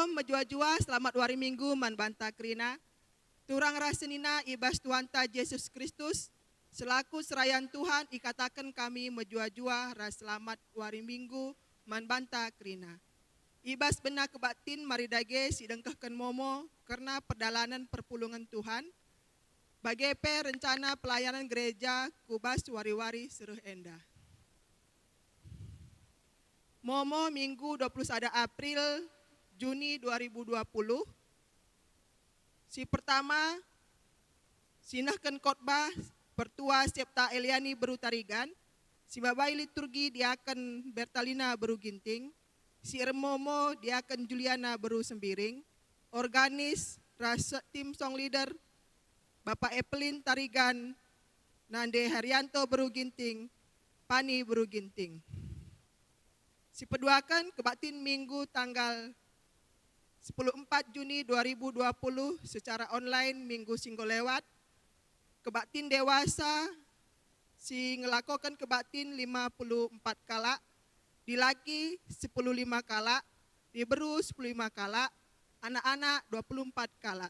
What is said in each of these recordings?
Shalom menjua-jua, selamat hari Minggu man banta krina. Turang rasenina ibas Tuanta Yesus Kristus. Selaku serayan Tuhan ikatakan kami menjua-jua ras selamat hari Minggu man banta krina. Ibas benar kebatin maridage sidengkahkan momo karena perdalanan perpulungan Tuhan. Bagepe rencana pelayanan gereja kubas wari-wari seruh endah. Momo Minggu 21 April Juni 2020. Si pertama, sinahkan khotbah Pertua Septa Eliani Berutarigan. Si babai liturgi diakan Bertalina Beru Ginting. Si Ermomo diakan Juliana Beru Sembiring. Organis rasa tim song leader Bapak Evelyn Tarigan, Nande Haryanto Beru Ginting, Pani Beru Ginting. Si peduakan kebatin Minggu tanggal 14 Juni 2020 secara online Minggu singgo lewat. Kebatin dewasa si ngelakokan kebatin 54 kala, dilaki 15 kala, diberu 15 kala, anak-anak 24 kala.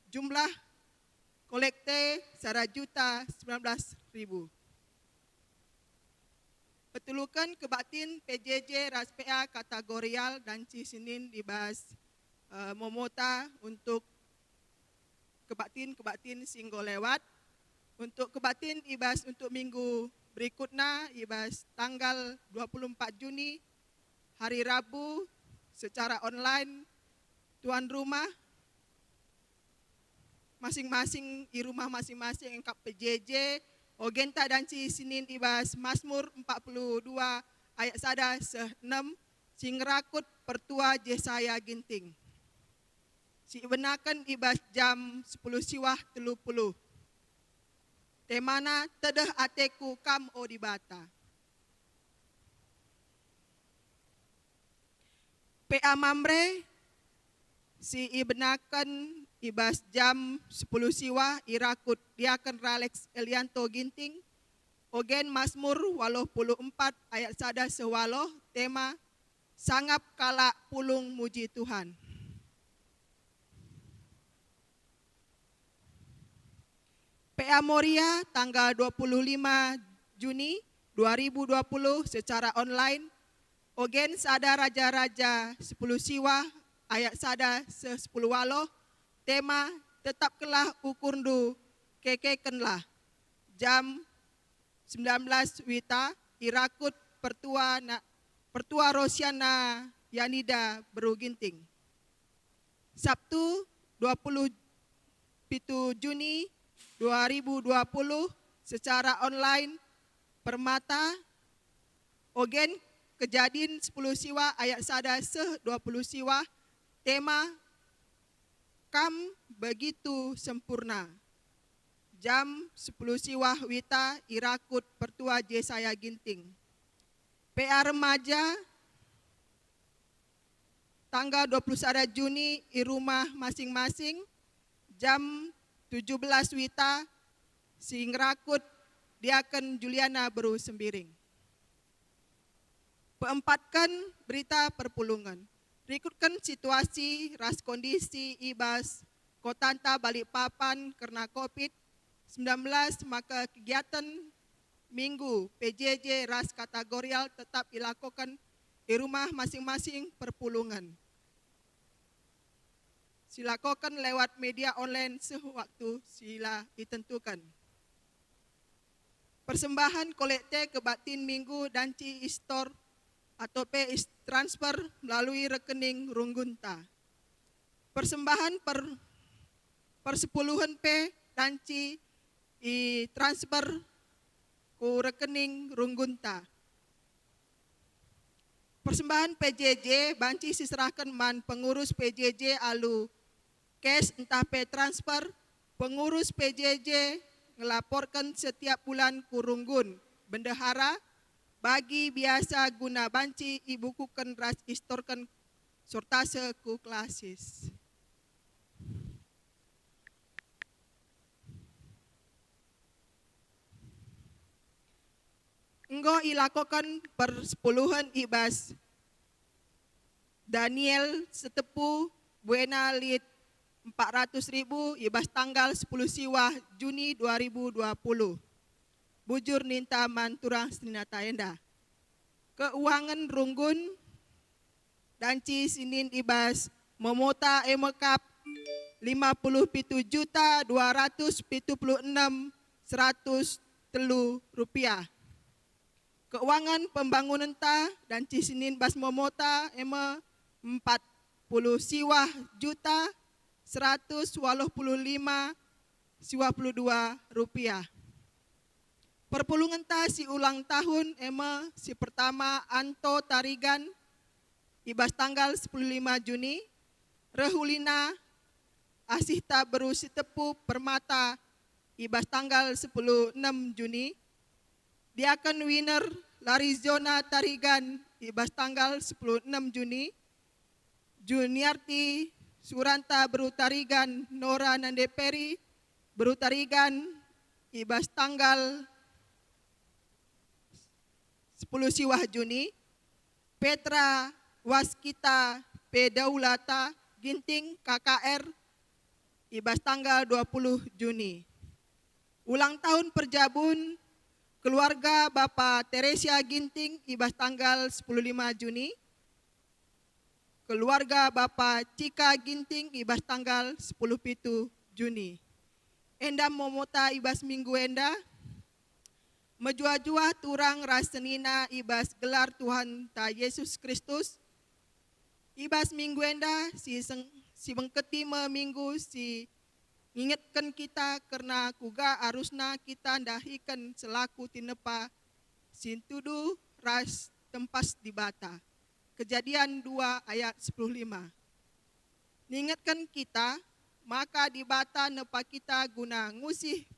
Jumlah kolekte 1.019.000. Petulukan kebatin PJJ RASPA kategorial dan Cisinin dibahas momota untuk kebatin singgo lewat. Untuk kebatin ibas untuk minggu berikutnya ibas tanggal 24 Juni hari Rabu secara online tuan rumah masing-masing di rumah masing-masing engkap PJJ Ogenta dan Cisinin ibas Mazmur 42 ayat 1-6 singrakut Pertua Jesaya Ginting. Si benakan ibas jam 10 siwah 30. Temana tedah ateku kam o dibata. PA Mamre si ibenakan ibas jam 10 siwah irakut diakan Ralex Elianto Ginting. Ogen Mazmur 84 ayat 1 sewaloh tema sangap kala pulung muji Tuhan. PA Moria tanggal 25 Juni 2020 secara online. Ogen sada raja-raja 10 siwah ayat 1 se-10 waloh. Tema tetapkelah ukurdu kekekenlah. Jam 19 wita irakut Pertua Rosiana Yanida Beru Ginting. Sabtu 27 Juni 2020 secara online Permata Ogen Kejadian 10 siwa ayat 1 se-20 siwa. Tema Kam begitu sempurna. Jam 10 siwah wita irakut Pertua Jesaya Ginting. PA Remaja tanggal 21 Juni di rumah masing-masing jam 17 wita singrakut diaken Juliana Beru Sembiring. Keempatkan berita perpulungan. Berikutkan situasi ras kondisi ibas Kotanta Balikpapan karena COVID-19 maka kegiatan Minggu PJJ ras kategorial tetap dilakukan di rumah masing-masing perpulungan. Silakan lewat media online sewaktu sila ditentukan. Persembahan kolekte kebatin Minggu dan Ci-Store atau transfer melalui rekening Runggunta. Persembahan persepuluhan P dan Ci transfer ku rekening Runggunta. Persembahan PJJ banci diserahkan man pengurus PJJ alu cash entah P transfer. Pengurus PJJ ngelaporkan setiap bulan kurunggun bendahara bagi biasa guna banci ibukukan ras istorkan sortase ku klasis. Enggo ilakokan persepuluhan ibas Daniel Setepu Buena Lit 400.000 ibas tanggal 10 siwah Juni 2020. Bujur ninta manturang senata enda. Keuangan runggun danci sinin ibas memota emekap 50.276.100 rupiah. Keuangan pembangunan ta danci sinin bas memota ema 40 siwah juta 185.22 rupiah. Perpulungan ta si ulang tahun ema si pertama Anto Tarigan ibas tanggal 15 Juni, Rehulina Asih ta beru si tepu permata ibas tanggal 6 Juni, Diaken winner Larizona Tarigan ibas tanggal 6 Juni, Juniarti Suranta beru Tarigan Nora Nandeperi beru Tarigan ibas tanggal 10 siwah Juni, Petra Waskita Pedaulata Ginting KKR ibas tanggal 20 Juni. Ulang tahun Perjabun keluarga Bapak Teresia Ginting ibas tanggal 15 Juni. Keluarga Bapak Cika Ginting ibas tanggal 10 Juni. Enda momota ibas minggu enda. Mejua-jua turang rasenina ibas gelar Tuhan ta Yesus Kristus. Ibas minggu enda si bengketi minggu si ingatkan kita karena kuga arusna kita dahikan selaku tinepa sintudu ras tempas di bata. Kejadian 2 ayat 15. Ningatkan kita maka di bata nepa kita guna ngusih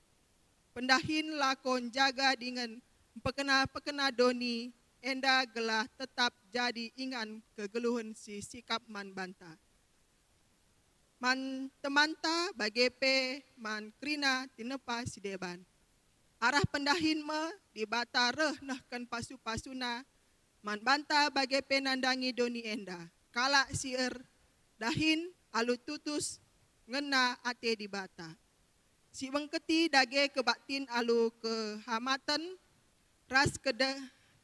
pendahin lakon jaga dengan pekena doni enda gelah tetap jadi ingan kegeluhan si sikap man banta. Man temanta bagepe man krina tinepa si deban. Arah pendahin me di bata reh nahkan pasu-pasuna man banta bagepe nandangi doni enda. Kala sier dahin alu tutus ngena ate di bata. Si bengketi dage kebaktin alu kehamatan ras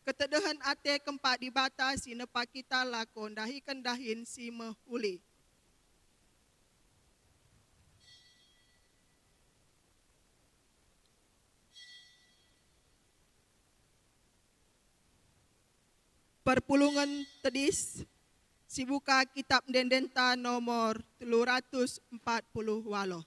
ketedehan ate kempak di bata si nepa kita lakon dahikan dahin si mehuli. Perpulungan tedis si buka kitab dendenta nomor 340 walo.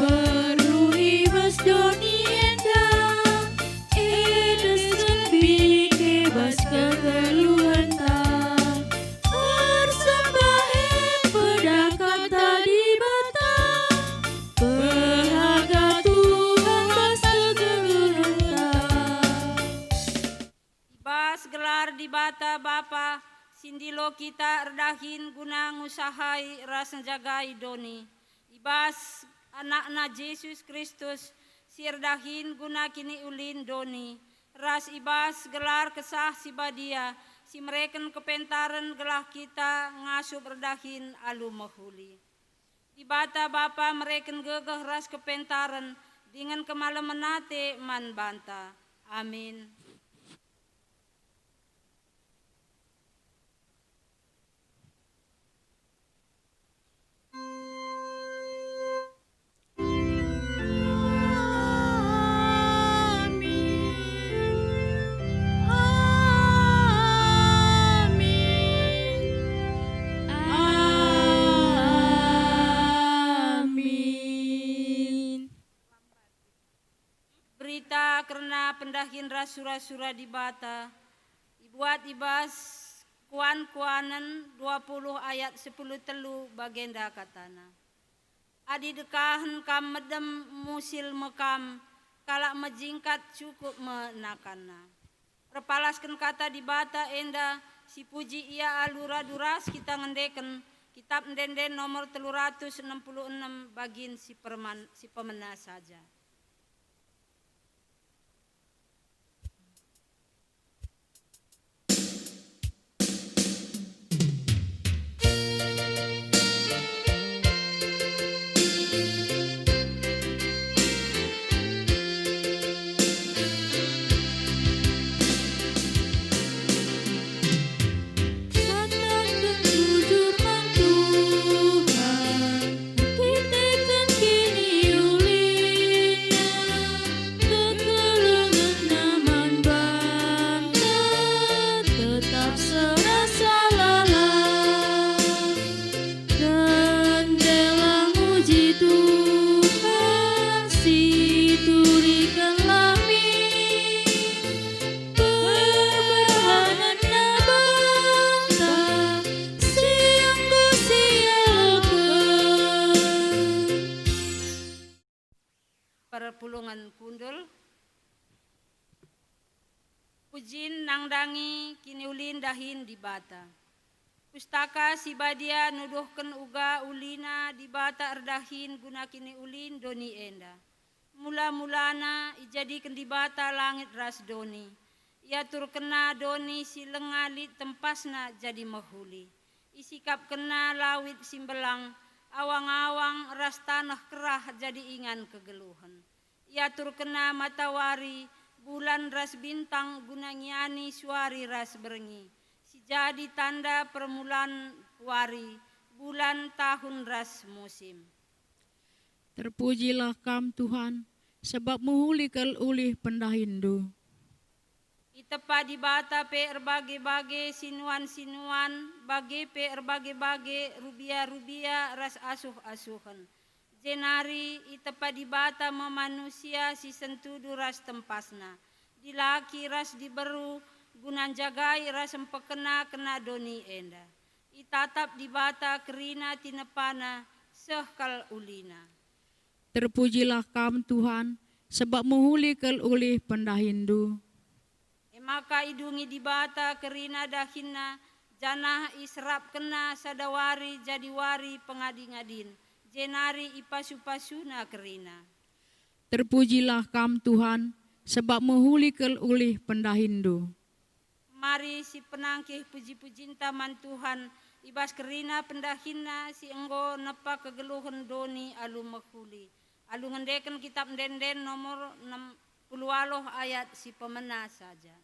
Perlu ibas doni enda, edesan bike bas kegeluhan ta. Persembah pedakan tadi bata, berharga Tuhan bas kegeluhan ta. Ibas gelar di bata Bapa, sindilo kita erdahin guna ngusahai ras jagai doni. Ibas anak-anak Yesus Kristus sirdahin guna kini ulin doni. Ras ibas gelar kesah si badia, si mereken kepentaran gelah kita ngasup erdahin alu mahuli. Di bata Bapa mereken gegeh ras kepentaran dengan kemalaman nate man banta. Amin. Berita karena pendahin rasura-sura di bata, dibuat ibas kuan-kuanan 20 ayat 10 telu bagenda katana. Adi dekahan kam medem musil mekam, kalak mejingkat cukup menakana. Repalaskan kata di bata enda si puji ia alura duras kita ngendeken kitab ndenden nomor 366 bagin si pemena saja. Perpulungan kundul pujin nangdangi kini ulin dahin di bata pustaka si badia nuduhken uga ulina di bata erdahin guna kini ulin doni enda mula-mulana ijadikan di bata langit ras doni ia turkena doni si lengalit tempasna jadi mahuli isikap kena lawit simbelang awang-awang ras tanah kerah jadi ingan kegeluhan. Ia turkena matawari, bulan ras bintang guna ngiani suari ras berengi. Si jadi tanda permulaan wari, bulan tahun ras musim. Terpujilah Kam Tuhan, sebab muhulikal ulih pendahindu. Itepa di bata pe erbage-bage sinuan-sinuan, bage pe erbage-bage rubia-rubia ras asuh-asuhan. Jenari itepa di bata memanusia si sentudu ras tempasna. Dilaki ras diberu, gunan jagai ras empekena kena doni enda. Itatap di bata kerina tinepana, sehkal ulina. Terpujilah Kam Tuhan, sebab muhulikal ulih pendahindu. Maka idungi di bata kerina dahinna, janah israp kena sadawari jadi wari pengadi-ngadin, jenari ipasu-pasuna kerina. Terpujilah Kam Tuhan, sebab muhulikal ulih pendahindu. Mari si penangkih puji-pujin taman Tuhan, ibas kerina pendahinna si enggo nepa kegeluhan doni alu mehuli. Alu ngendeken kitab ndenden nomor 60 ayat si pemena saja.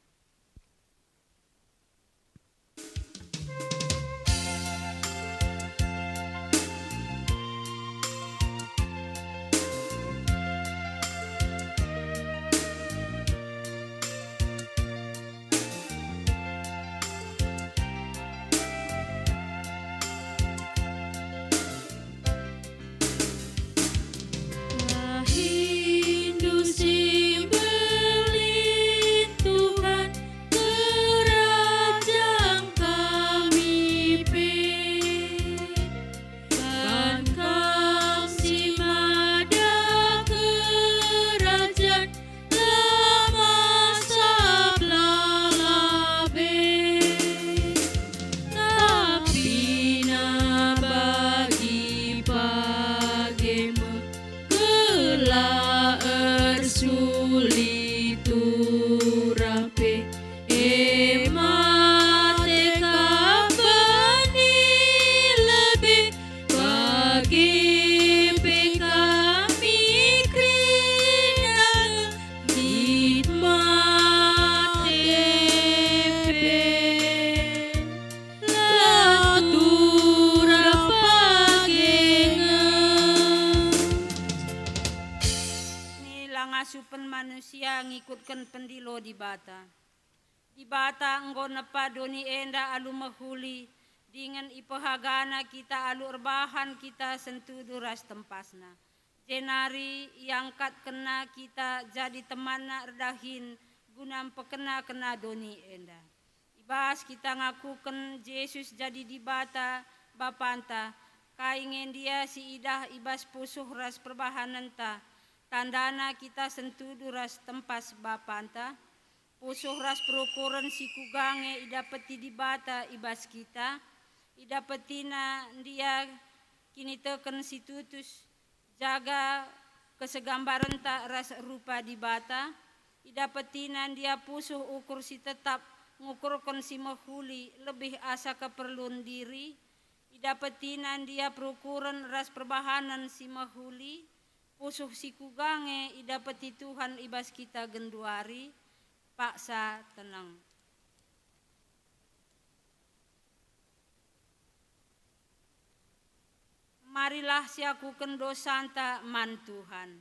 Hindu simbelin Tuhan, kerajaan kami pe. Kan Kam si mada kerajaan lama sablalabe. Tapi na bagi pagemu kela ersuli turape emate kapani lebih bagi kami krina ditmate pe latura pagengan. Ngasupen manusia ngikutkan pendilo di bata. Di bata enggo nepa doni enda alu mahuli, dengan ipahagana kita alu erbahan kita sentudu ras tempasna. Jenari iangkat kena kita jadi temanna erdahin gunam pekena kena doni enda. Ibas kita ngakuken Yesus jadi di bata bapanta, kaingen dia si idah ibas pusuh ras perbahananta. Tandana kita sentudu ras tempas bapanta, pusuh ras perukuran si kugange idapeti di bata ibas kita, idapetina dia kini teken si tutus jaga kesegambaran tak ras rupa di bata, idapetinan dia pusuh ukur si tetap ngukurkan si mahuli lebih asa keperluan diri, idapetinan dia perukuran ras perbahanan si mahuli, pusuh si kugange idapeti Tuhan ibas kita genduari, paksa tenang. Marilah siakuken dosanta man Tuhan.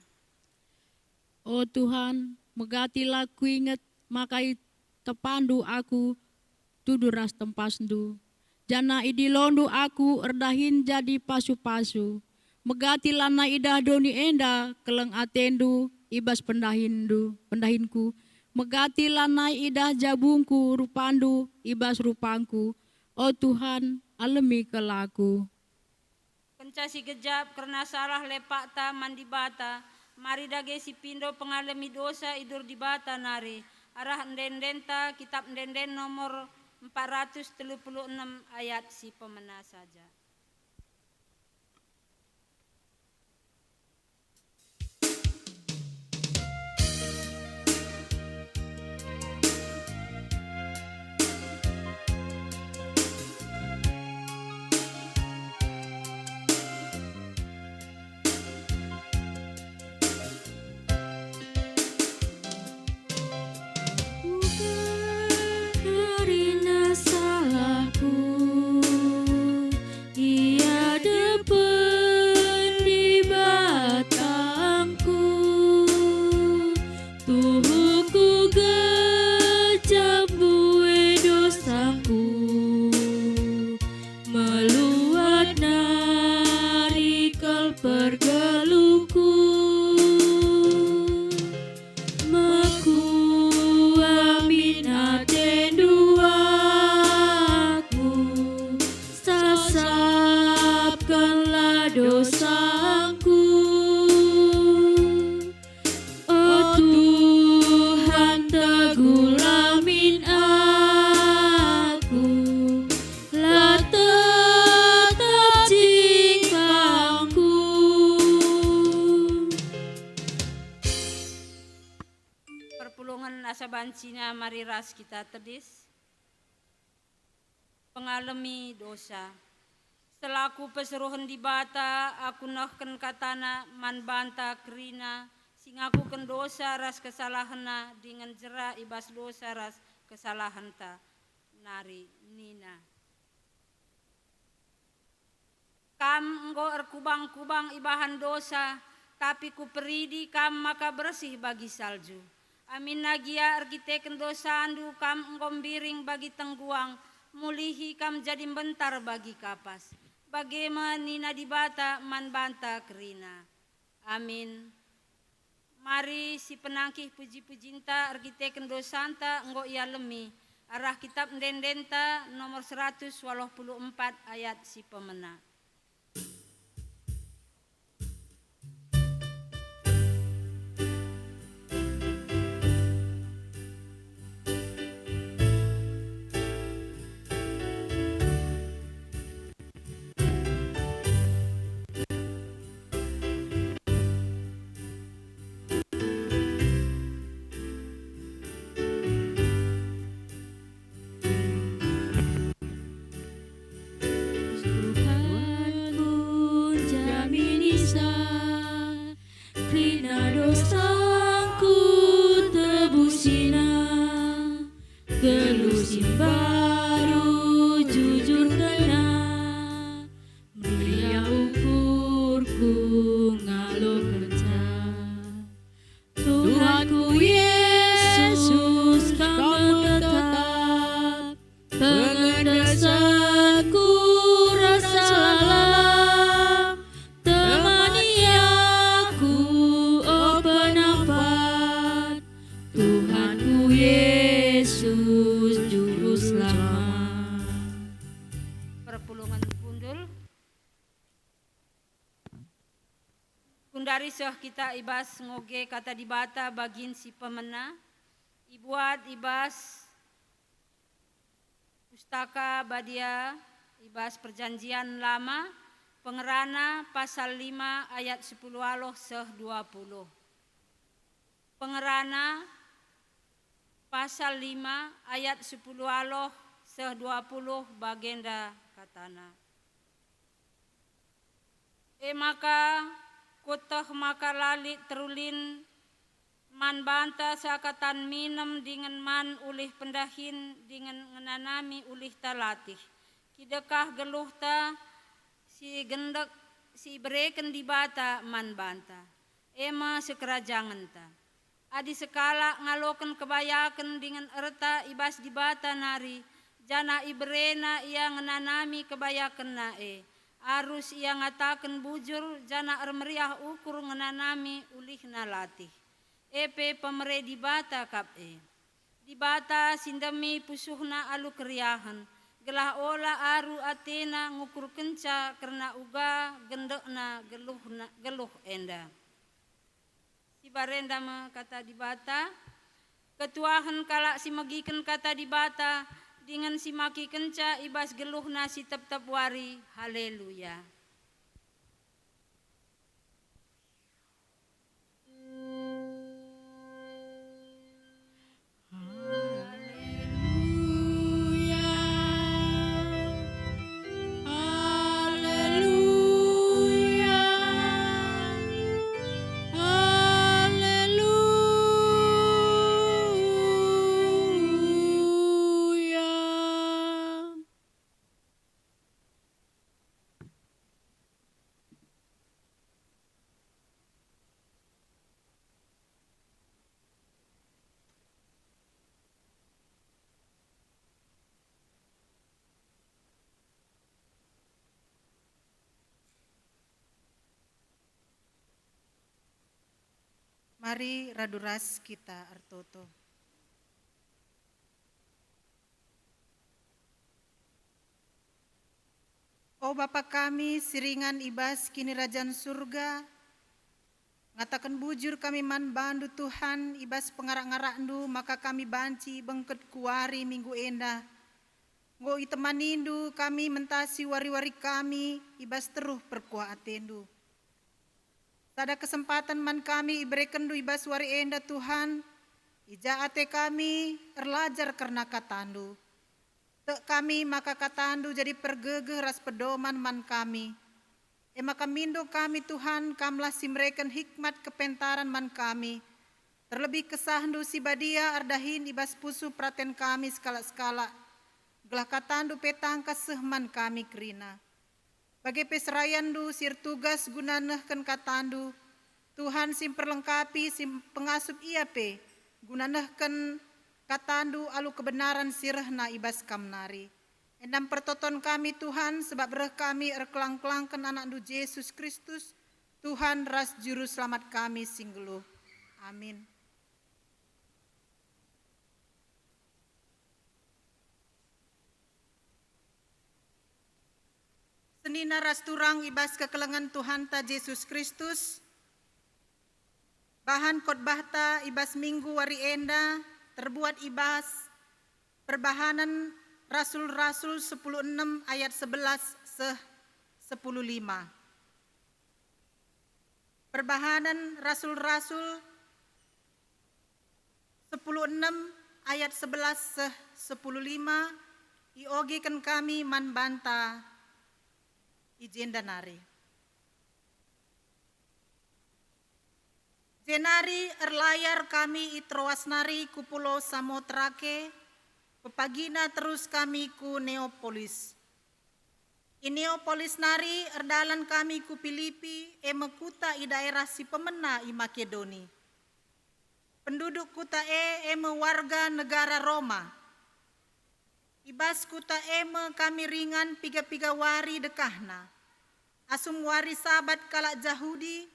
Oh Tuhan, megatilah ku ingat makai tepandu aku tudu ras tempasdu. Jana idilondu aku erdahin jadi pasu-pasu. Megatilah na idah doni enda keleng atendu ibas pendahinku. Megatilah na idah jabungku rupandu ibas rupangku. Oh Tuhan, alemi kelaku. Kencasi gejap karena salah lepak ta mandi bata, mari dage si pindo pengalami dosa idur di bata nari. Arah ndendenta kitab ndenden nomor 436 ayat si pemena saja. Karena salahku, ia depan di batangku. Tuhuku gejap bue dosaku, meluat narikal pergeluku. Dosaku, oh Tuhan tegulamin aku, lah tetap cingkangku. Perpulungan asa bancina mari ras kita tedis, pengalami dosa. Selaku peseruhan di bata, aku nahken katana man banta kerina, sing aku ken dosa ras kesalahana dengan jera ibas dosa ras kesalahanta. Nari Nina. Kam enggo erkubang-kubang ibahan dosa, tapi ku peridi kam maka bersih bagi salju. Amin nagia ergiteken dosa andu kam enggo biring bagi tengguang, mulihi kam jadi bentar bagi kapas. Bagaimana nina di bata man banta kerina. Amin. Mari si penangkih puji-pujinta ergiteken dosanta enggo ia lemi. Arah kitab ndendenta nomor 184 ayat si pemena. Gelusin baru jujur kena, beria ukurku ngalo kerja. Tuhanku Yesus kau tetap pengendasanku rasa salah, temani aku oh penampat Tuhanku Yesus juru selamat. Perpulungan gundul. Kundari seh kita ibas ngoge kata di bata bagin si pemena. dibuat ibas Pustaka Badia, ibas Perjanjian Lama, pengerana pasal 5 ayat 10 aloh seh 20. Pengerana pasal 5 ayat 10 aloh seh 20 bagenda katana. Maka kutah maka lalik terulin man banta sakatan minum dengan man ulih pendahin dengan ngenanami ulih talatih. Kidekah geluh ta si gendek si bereken di bata man banta. Ema sekerajangan ta. Adi sekala ngaloken kebayaken dengan erta ibas di bata nari. Jana ibrena ia ngenanami kebayaken nae. Arus ia ngataken bujur jana meriah ukur ngenanami ulih nalatih. Epe pemere di bata kap di bata sindemi pusuhna alu keriahan. Gelah ola aru atena ngukur kenca karena uga gendekna geluh enda. Si barenda me kata di bata. Ketuahan kalak si megiken kata di bata. Dengan si maki kenca ibas geluh nasi tep-tep wari. Haleluya. Mari raduras kita artoto. O Bapa kami siringan ibas kini rajan surga, ngatakan bujur kami man bandu Tuhan ibas pengarak-ngarakndu maka kami banci bengket kuari minggu enda. Ngo itemanindu kami mentasi wari-wari kami ibas teruh perkuah atendu. Tada kesempatan man kami iberikan du ibas wari enda Tuhan, ija ate kami erlajar karena katandu. Tek kami maka katandu jadi pergegeh ras pedoman man kami. Maka mindo kami Tuhan kamlah simreken hikmat kepentaran man kami. Terlebih kesahndu si badia ardahin ibas pusu praten kami skala-skala. Gelah katandu petangkas sehman kami kerina. Bagi peserayandu sir tugas gunanehken katandu, Tuhan sim perlengkapi sim pengasup ia pe, gunanehken katandu alu kebenaran sirehna ibas kamnari. Endam pertoton kami Tuhan sebab bereh kami erkelang-kelangken anakndu Yesus Kristus, Tuhan ras juru selamat kami singgeluh. Amin. Senina ras turang ibas kekelengan Tuhan ta Yesus Kristus. Bahan khotbah ta ibas minggu wari enda terbuat ibas perbahanan Rasul-Rasul 10:6 ayat 11 seh 10:5. Perbahanan Rasul-Rasul 10:6 ayat 11 seh 10:5 iogikan kami man banta ijenda nari. Jenari erlayar kami itroas nari ku pulau Samotrake, pepagina terus kami ku Neapolis. I Neapolis nari erdalan kami ku Filipi, mekuta i daerah si pemena i Makedoni. Penduduk kuta warga negara Roma. Ibas kuta kami ringan piga-piga wari dekahna. Asum wari sabat kalak Jahudi,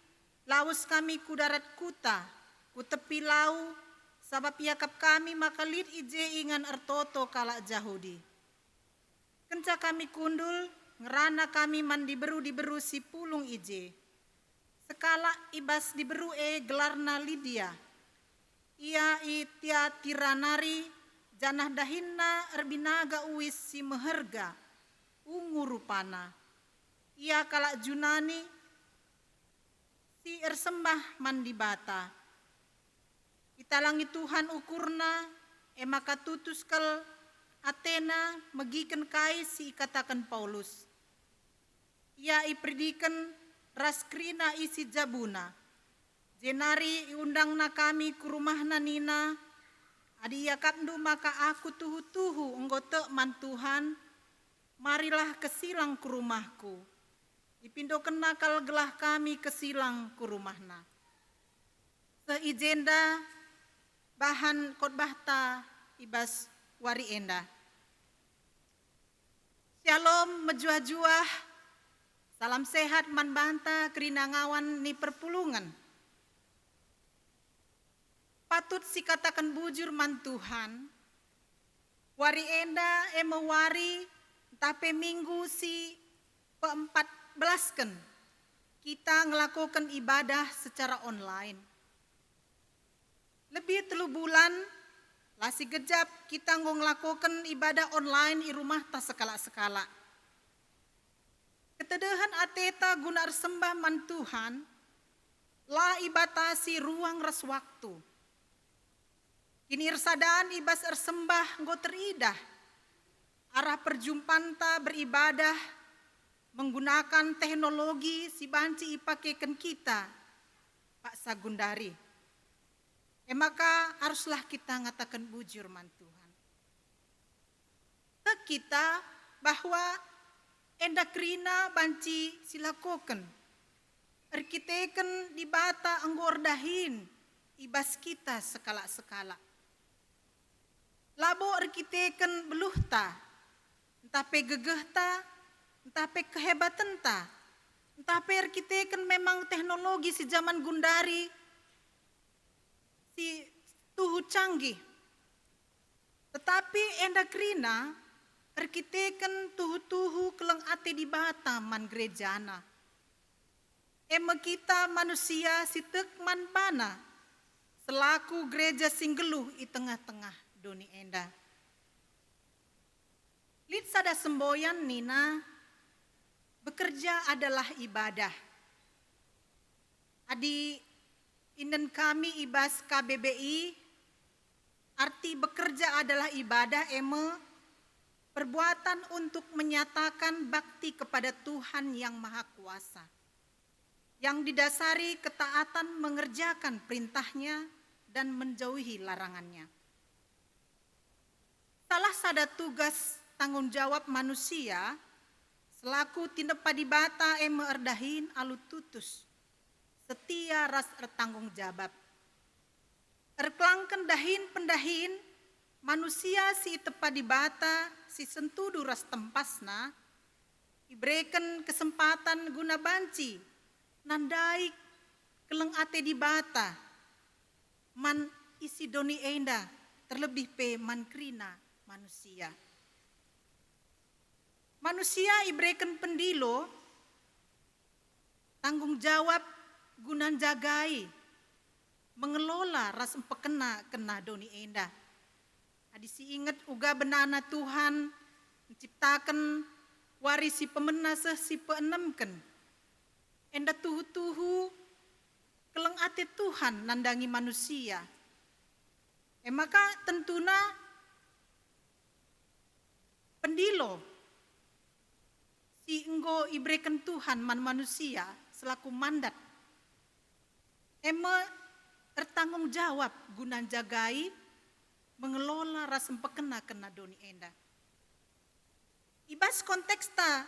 laus kami ku darat kuta, ku tepi lau, sabab yakap kami makalit ije ingan ertoto kalak Jahudi. Kenca kami kundul, ngerana kami man diberu si pulung ije. Sekala ibas diberu gelarna Lydia. ia itia tiranari janah dahinna erbinaga uis si meherga ungu rupana. Ia kalak junani si ersembah mandibata. Italangi Tuhan ukurna emaka tutus kal Athena megiken kai si ikatakan Paulus. Ia ipridiken raskrina isi jabuna. Jenari iundangna kami ke rumahna nina. Adi yakapndu maka aku tuhu-tuhu enggote man Tuhan. Marilah kesilang ke rumahku. Ipindoken nakal gelah kami kesilang ke rumahna. Seijenda bahan khotbahta ibas wari enda. Shalom mejuah-juah. Salam sehat man banta kerina ngawan ni perpulungan. Patut si katakan bujur man Tuhan. Wari enda wari tapi minggu si ke-14 kita ngelakukan ibadah secara online. Lebih 3 bulan lasi gejap kita ngelakukan ibadah online di rumah tak sekala-sekala. Ketedahan ateta guna sembah man Tuhan la ibatasi ruang res waktu. Kini irsadaan ibas ersembah nggo teridah. Arah perjumpaan ta beribadah menggunakan teknologi si banci ipakekan kita, Pak Sagundari. Maka haruslah kita ngatakan bujur man Tuhan. Kita bahwa endakrina banci silakoken. Erkiteken di bata anggor dahin ibas kita sekala-sekala. Labo erkiteken beluhta. Entah pe gegehta, entah pe kehebatan ta, entah pe erkiteken memang teknologi si zaman gundari, si tuhu canggih. Tetapi endakrina erkiteken tuhu-tuhu keleng ate di bata man gerejana. Ema kita manusia si tek man bana, selaku gereja singgeluh di tengah-tengah doni enda. Lid sada semboyan nina, bekerja adalah ibadah. Adi inden kami ibas KBBI, arti bekerja adalah ibadah perbuatan untuk menyatakan bakti kepada Tuhan yang Maha Kuasa. Yang didasari ketaatan mengerjakan perintahnya dan menjauhi larangannya. Salah sada tugas tanggung jawab manusia selaku tindak padibata erdahin alu tutus setia ras ertanggung jawab. Erkelangken dahin pendahin manusia si tepadibata si sentudu ras tempasna diberikan kesempatan guna banci nandai keleng ate dibata man isi doni enda terlebih pe man krina manusia. Manusia iberikan pendilo, tanggung jawab gunan jagai, mengelola ras empekena kena doni enda. Adisi ingat uga benana Tuhan menciptakan warisi pemenaseh si peenemken. Enda tuhu-tuhu keleng ate Tuhan nandangi manusia. Maka tentuna pendilo si enggo iberikan Tuhan man manusia selaku mandat. Tertanggung jawab guna jagai mengelola ras empekena kena doni enda. Ibas konteksta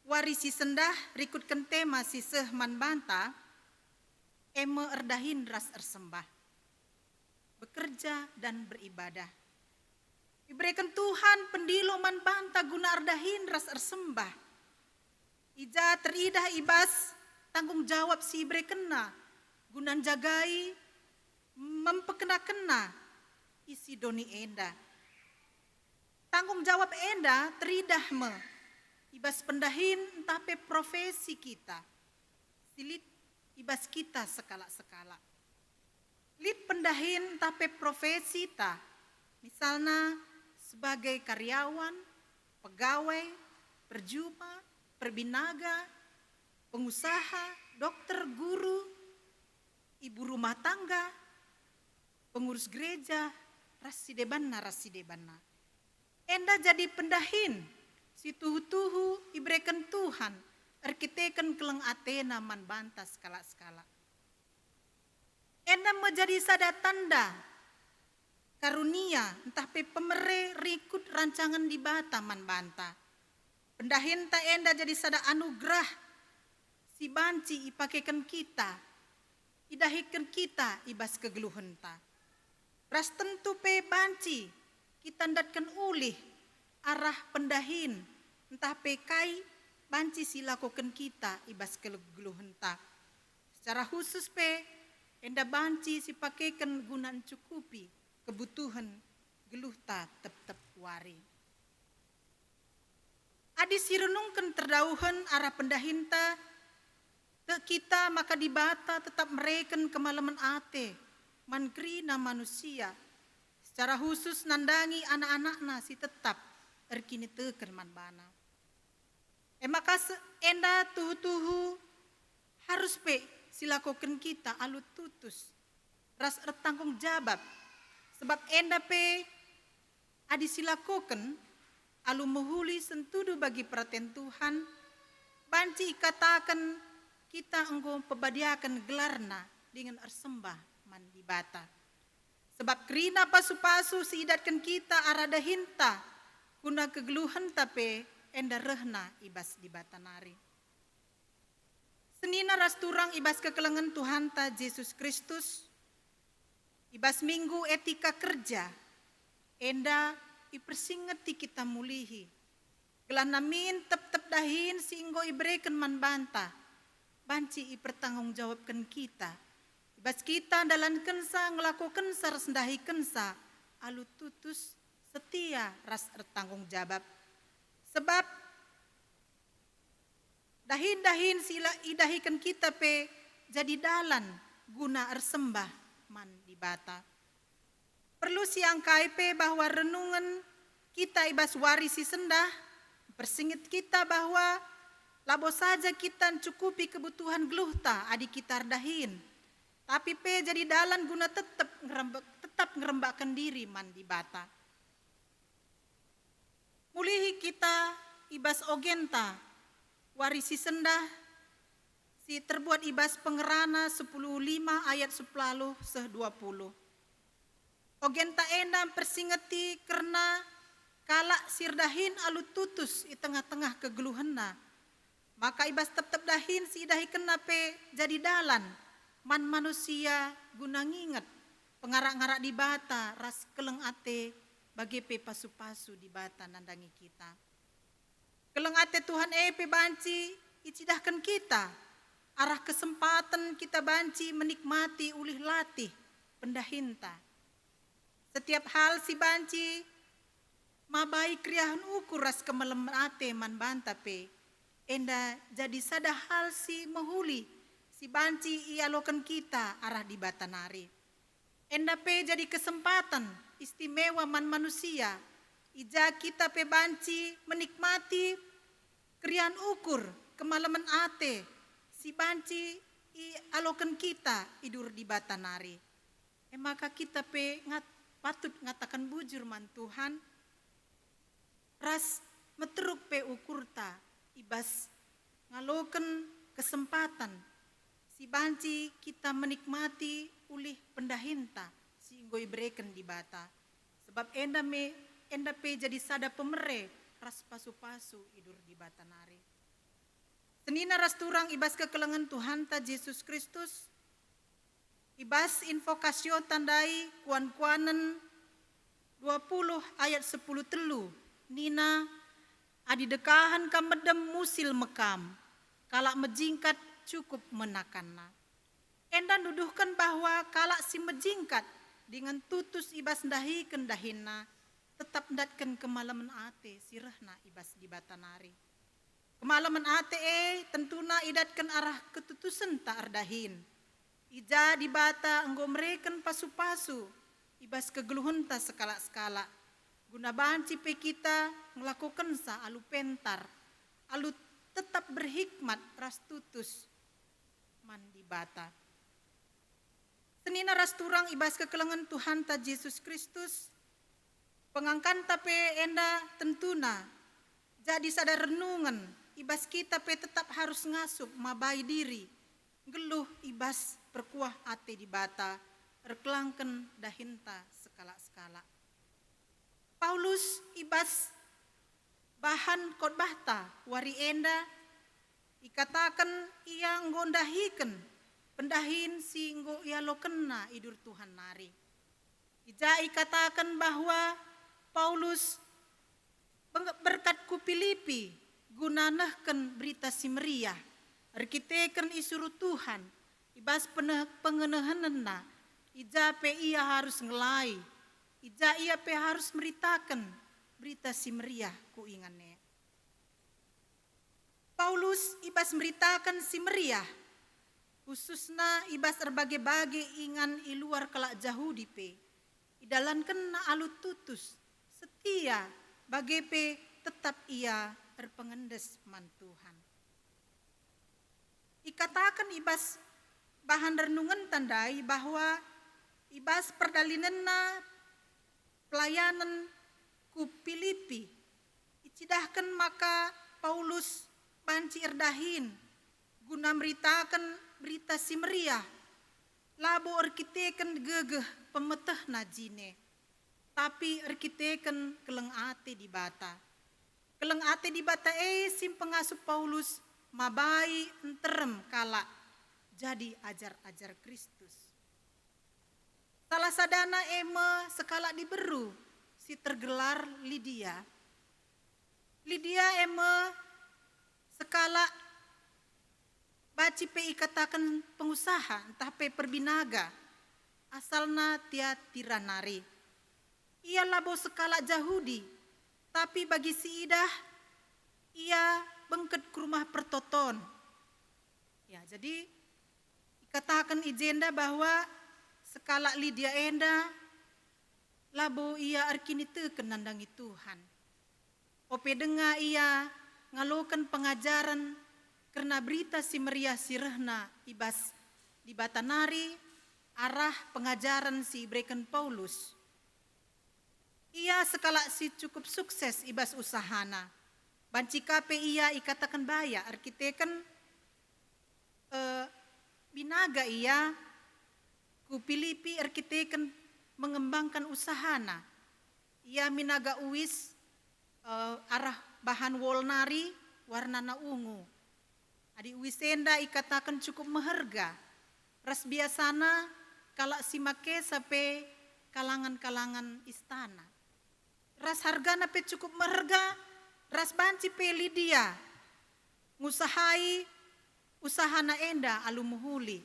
warisi sendah rikutkan tema si seh man banta erdahin ras ersembah. Bekerja dan beribadah. Diberikan Tuhan pendilo man banta guna erdahin ras ersembah. Ija teridah ibas tanggung jawab si ibrekena gunan jagai mempekena-kena isi doni enda. Tanggung jawab enda teridah ibas pendahin tapi profesi kita. Silit ibas kita sekala-sekala. Lid pendahin tapi profesi ta. Misalnya sebagai karyawan, pegawai, perjuma, perbinaga, pengusaha, dokter, guru, ibu rumah tangga, pengurus gereja, rasidebanna. Enda jadi pendahin, si tuhu-tuhu ibrekan Tuhan, arkiteken keleng Athena man banta skala-skala. Enda menjadi sada tanda karunia, entah pe pemere rikut rancangan di bata man banta. Pendahin ta enda jadi sada anugerah, si banci ipakekan kita, idahikan kita ibas kegeluhan ta. Ras tentu pe banci, kita ndatkan ulih arah pendahin, entah pe kai, banci silakokan kita ibas kegeluhan ta. Secara khusus pe, enda banci si pakekan gunaan cukupi, kebutuhan geluh ta tep-tep wari. Adi sirenungkan terdauhan arah pendahinta, kita maka dibata tetap mereken kemalaman ate, mankrina manusia, secara khusus nandangi anak-anakna si tetap erkini teken man bana. Maka enda tuhu-tuhu harus pe silakokan kita alut tutus, ras ertanggung jawab, sebab enda pe adi silakokan alu muhuli sentudu bagi perhatian Tuhan, banci katakan kita engkau pebadiakan gelarna dengan ersembah man di bata. Sebab kerina pasu-pasu siidatkan kita arada hinta, kuna kegeluhan tape enda rehna ibas di bata nari. Senina rasturang ibas kekelengan Tuhan ta Yesus Kristus, ibas minggu etika kerja, enda ipersingeti kita mulihi. Gelan namin tep-tep dahin singgo ibreken man banta, banci ipertanggung jawabkan kita. Ibas kita dalam kensa ngelakukan rendahi kensa, alu tutus setia ras ertanggung jawab. Sebab dahin-dahin sila idahikan kita pe jadi dalan guna ersembah man di bata. Perlu siang kaipe bahwa renungan kita ibas warisi sendah, persingit kita bahwa labo saja kita cukupi kebutuhan geluhta adik kita dahin. Tapi pe jadi dalan guna tetap ngerembakkan diri man di bata. Mulihi kita ibas ogenta, warisi sendah, si terbuat ibas pengerana 10:5 ayat 10-20. Ogenta enda persingeti karena kalak sirdahin alu tutus di tengah-tengah kegeluhanna. Maka ibas tetap dahin si dahi kena pe jadi dalan. Man manusia guna nginget pengarak-ngarak di bata ras keleng ate bagi pe pasu-pasu di bata nandangi kita. Keleng ate Tuhan pe banci icidahkan kita arah kesempatan kita banci menikmati ulih latih pendahinta. Setiap hal si banci mabai kriahan ukur ras kemelem ate man banta pe enda jadi sada hal si mahuli si banci ialokan kita arah di batanari. Enda pe jadi kesempatan istimewa man manusia. Ija kita pe banci menikmati krian ukur kemalaman ate. Si banci ialokan kita idur di batanari. Maka kita pe patut ngatakan bujur man Tuhan. Ras meteruk pe ukurta ibas ngalokan kesempatan si banci kita menikmati ulih pendahinta sehingga ibreken di bata. Sebab enda pe jadi sada pemere ras pasu-pasu idur di bata nari. Senina ras turang ibas kekelengan Tuhan ta Yesus Kristus. Ibas invokasio tandai kuan-kuanen 20 ayat 10 telu. Nina adi dekahan kamedem musil mekam. Kalak mejingkat cukup menakanna. Enda nuduhkan bahwa kalak si mejingkat dengan tutus ibas dahi kendahina tetap datkan kemalaman ate sirahna ibas di batanari. Kemalaman ate tentuna idatkan arah ketutusan tak ardahin. Ija di bata enggo mereken pasu-pasu ibas kegeluhenta sekala-sekala. Guna banci pe kita melakukan sa alu pentar, alu tetap berhikmat ras tutus man di bata. Senina ras turang ibas kekelengan Tuhan ta Yesus Kristus, pengangkan tape enda tentuna, jadi sadar renungan ibas kita pe tetap harus ngasup mabai diri, geluh ibas perkuah ate di bata, erkelangken dahinta sekala-sekala. Paulus ibas bahan khotbahta wari enda, ikatakan ia nggondahiken pendahin si nggo ia lo kena idur Tuhan nari. Ija ikatakan bahwa Paulus berkat ku Filipi gunanahken berita si meriah, arkiteken isuru Tuhan, ibas pengenehanna, ija pe ia harus ngelai, ija ia pe harus meritakan berita si meriah ku ingannya. Paulus ibas meritakan si meriah, khususna ibas erbage-bage ingan iluar kelak Jahudi pe, idalan kena alut tutus, setia bage pe tetap ia terpengendes man Tuhan. Ikatakan ibas bahan renungan tandai bahwa ibas perdalinenna pelayanan ku Filipi, icidahkan maka Paulus banci erdahin guna meritakan berita si meriah, labo arkiteken gegeh pemeteh najine, tapi arkiteken keleng ate di bata. Keleng ate di bata sim pengasuh Paulus mabai enterem kala jadi ajar-ajar Kristus. Salah sadana eme sekala diberu si tergelar Lydia. Lydia eme sekala baci pe ikatakan pengusaha entah pe perbinaga asalna tia tiranari. Ia labo sekala Jahudi, tapi bagi si idah ia bengket ke rumah pertoton. Ya, jadi ikatakan ijenda bahwa sekala Lydia enda labo ia arkini teken nandangi Tuhan. Ope denga ia ngalokan pengajaran karena berita si meriah sirehna ibas di batanari arah pengajaran si berikan Paulus. Ia sekala si cukup sukses ibas usahana. Banci kape ia ikatakan baya arkiteken binaga ia ku Filipi arkiteken mengembangkan usahana. Ia minaga uwis arah bahan wolnari warnana ungu. Adi wisenda ikatakan cukup meherga. Ras biasana kalak si make sampai kalangan-kalangan istana. Ras hargana pe cukup meherga, ras banci pe Lydia. Ngusahai usahana enda alumuhuli.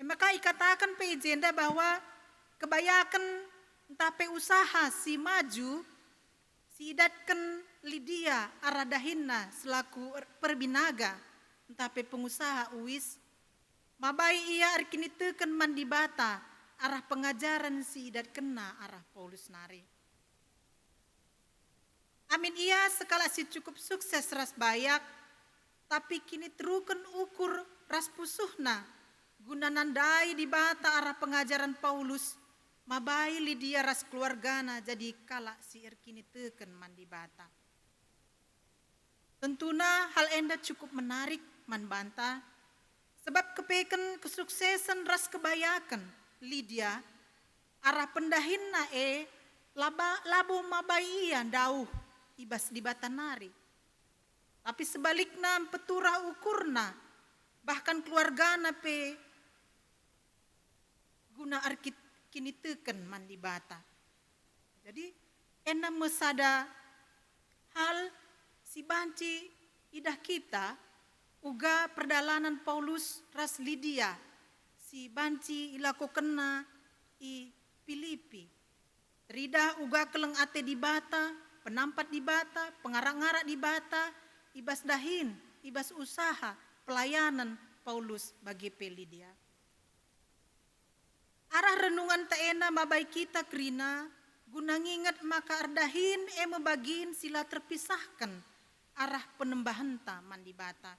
Maka ikatakan pe ijenda bahwa kebayakan entah pe usaha si maju, si idatkan Lydia aradahinna selaku perbinaga entah pe pengusaha uwis mabai ia arkini teken mandi bata arah pengajaran si idat kena arah Paulus nari. Amin ia sekala si cukup sukses ras bayak, tapi kini teruken ukur ras pusuhna guna nandai di bata arah pengajaran Paulus mabai Lydia ras keluargana jadi kala si erkini teken mandi bata. Tentuna hal enda cukup menarik man banta, sebab kepeken kesuksesan ras kebayakan Lydia arah pendahinna labo mabai ia dauh ibas di batanari. Tapi sebaliknya petura ukurna bahkan keluargana pe guna arkit kini teken mandi bata. Jadi ena mesada hal si banci idah kita uga perdalanan Paulus ras Lydia si banci ilako kena i Filipi. Rida uga keleng ate di bata, penampat di bata, pengarak-ngarak di bata, ibas dahin, ibas usaha, pelayanan Paulus bagi pe Lydia. Arah renungan taena mabai kita krina, guna ngingat maka ardahin bagin sila terpisahkan arah penembahan ta mandi bata.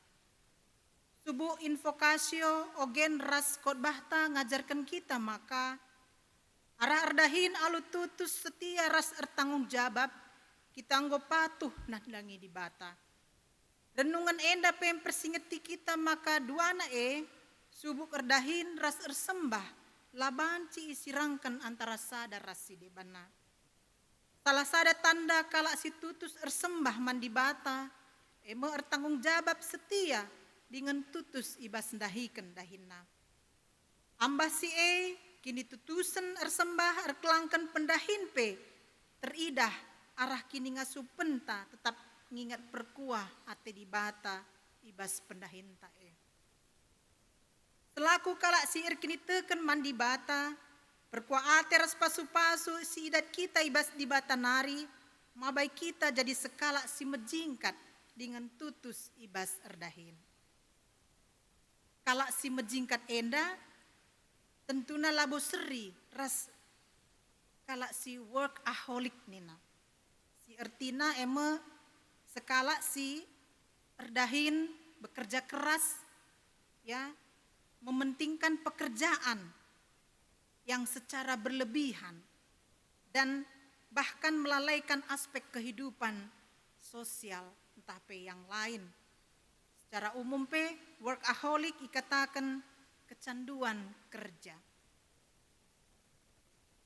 Subuh invokasio ogen ras khotbah ta ngajarkan kita maka arah ardahin alu tutus setia ras ertanggung jawab kita anggo patuh nandangi di bata. Renungan enda pem persingeti kita maka duana subuh ardahin ras ersembah labanci isirangkan antara sada rasi debana. Salah sada tanda kala si tutus ersembah mandi bata ertanggung jawab setia dengan tutus ibas dahiken dahina. Ambah si kini tutusen ersembah erkelangkan pendahin teridah arah kini ngasuh penta tetap ngingat perkuah ate di bata ibas pendahin tae. Selaku kalak si kini teken mandi bata perkuah ate ras pasu-pasu si idat kita ibas di bata nari mabai kita jadi sekalak si mejingkat dengan tutus ibas erdahin. Kalak si mejingkat enda tentuna labo seri ras kalak si workaholic nina. Si ertina sekala si erdahin bekerja keras ya, mementingkan pekerjaan yang secara berlebihan dan bahkan melalaikan aspek kehidupan sosial entah yang lain. Secara umum workaholic ikatakan kecanduan kerja.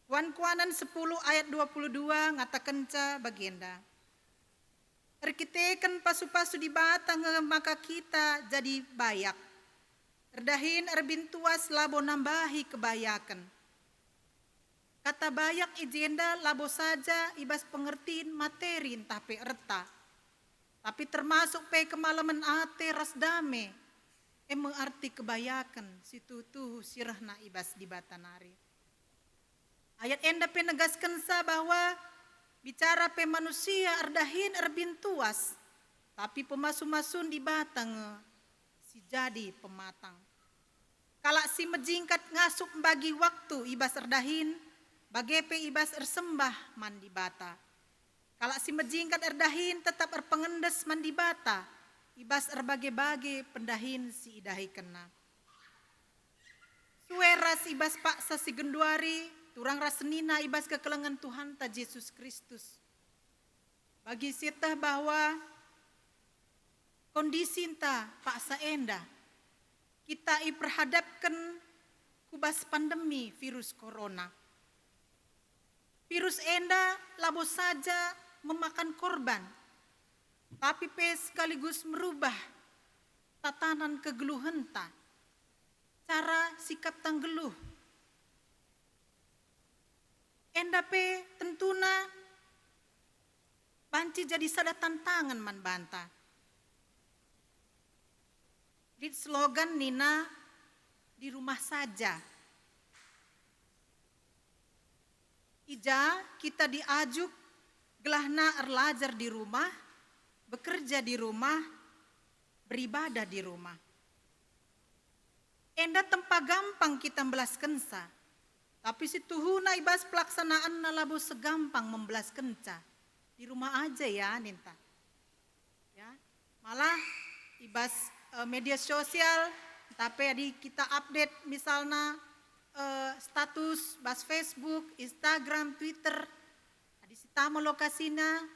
Kuan-kuanan 10 ayat 22 ngatakan ca bagienda. Erkiteken pasu-pasu di batang maka kita jadi bayak. Erdahin erbintuas labo nambahi kebayakan. Kata bayak ijenda labo saja ibas pengertiin materi entah erta. Tapi termasuk kemalaman ate ras dame. Mengarti kebayakan situ tuh sirahna ibas di batanari. Ayat enda penegaskan sa bahwa bicara manusia ardahin erbintuas. Tapi pemasu-masun di batang si jadi pematang. Kalak si mejingkat ngasup bagi waktu ibas erdahin. Bagepe ibas ersembah mandi bata. Kalak si mejingkat erdahin tetap erpengendes mandi bata. Ibas erbage-bage pendahin si idahi kena. Sueras ibas paksa si genduari, turang rasenina ibas kekelengan Tuhan ta Yesus Kristus. Bagi sitah bahwa kondisi ta paksa enda, kita iperhadapkan kubas pandemi virus corona. Virus enda labo saja memakan korban. Tapi sekaligus merubah tatanan kegeluhan ta, cara sikap tanggeluh. Enda tentuna banci jadi sada tantangan man banta. Di slogan nina di rumah saja. Ija kita diajuk gelahna erlajar di rumah, bekerja di rumah, beribadah di rumah. Enda tempat gampang kita membelas kensa, tapi si tuhuna ibas pelaksanaan nalabo segampang membelas kenca. Di rumah aja ya ninta. Ya, malah ibas media sosial, tapi adi kita update misalnya status bas Facebook, Instagram, Twitter, adi sitama lokasinya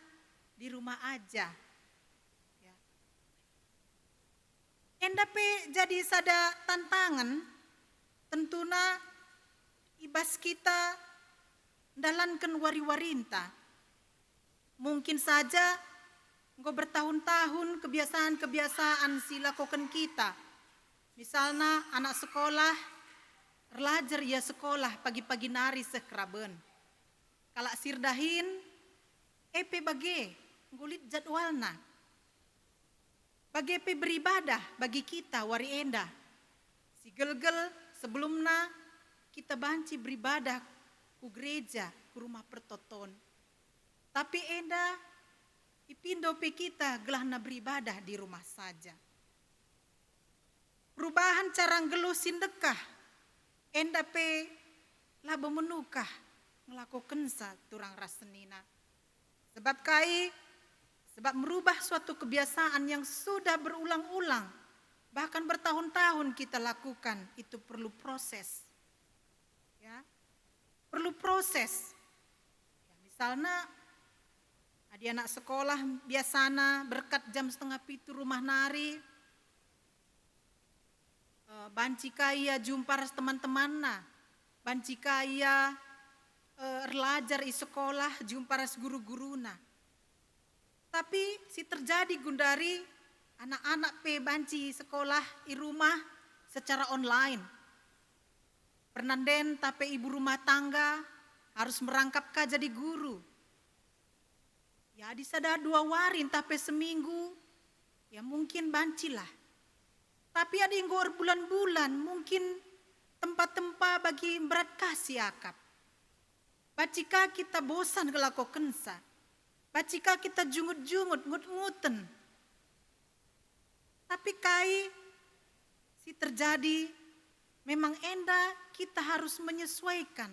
di rumah aja. Enda jadi sada tantangan tentuna ibas kita dalankan wari-warinta. Mungkin saja engkau bertahun-tahun kebiasaan-kebiasaan silakukan kita. Misalnya anak sekolah, erlajar ya sekolah pagi-pagi nari sekraben. Kalak sirdahin, bage, ngulit jadwalna. Bagi beribadah bagi kita wari enda. Si gel-gel sebelumnya kita banci beribadah ku gereja, ku rumah pertoton. Tapi enda ipindo kita gelahna beribadah di rumah saja. Perubahan cara ngeluh sindekah enda labo menukah ngelakukan sa turang rasenina. Sebab merubah suatu kebiasaan yang sudah berulang-ulang, bahkan bertahun-tahun kita lakukan, itu perlu proses. Ya, perlu proses. Ya, misalnya, anak sekolah biasana berkat jam 6:30 rumah nari, banci kaya jumpa ras teman-temanna, banci kaya belajar di sekolah jumpa ras guru-guruna. Tapi si terjadi gundari anak-anak banci sekolah di rumah secara online. Pernanden tapi ibu rumah tangga harus merangkap jadi guru. Ya disada 2 warin tapi seminggu, ya mungkin bancilah. Tapi ada yang bulan-bulan, mungkin tempat-tempat bagi berat kasih akap. Bacika kita bosan ngelakukan sa. Bacika kita jungut-jungut, ngut-nguten. Tapi kai si terjadi, memang enda kita harus menyesuaikan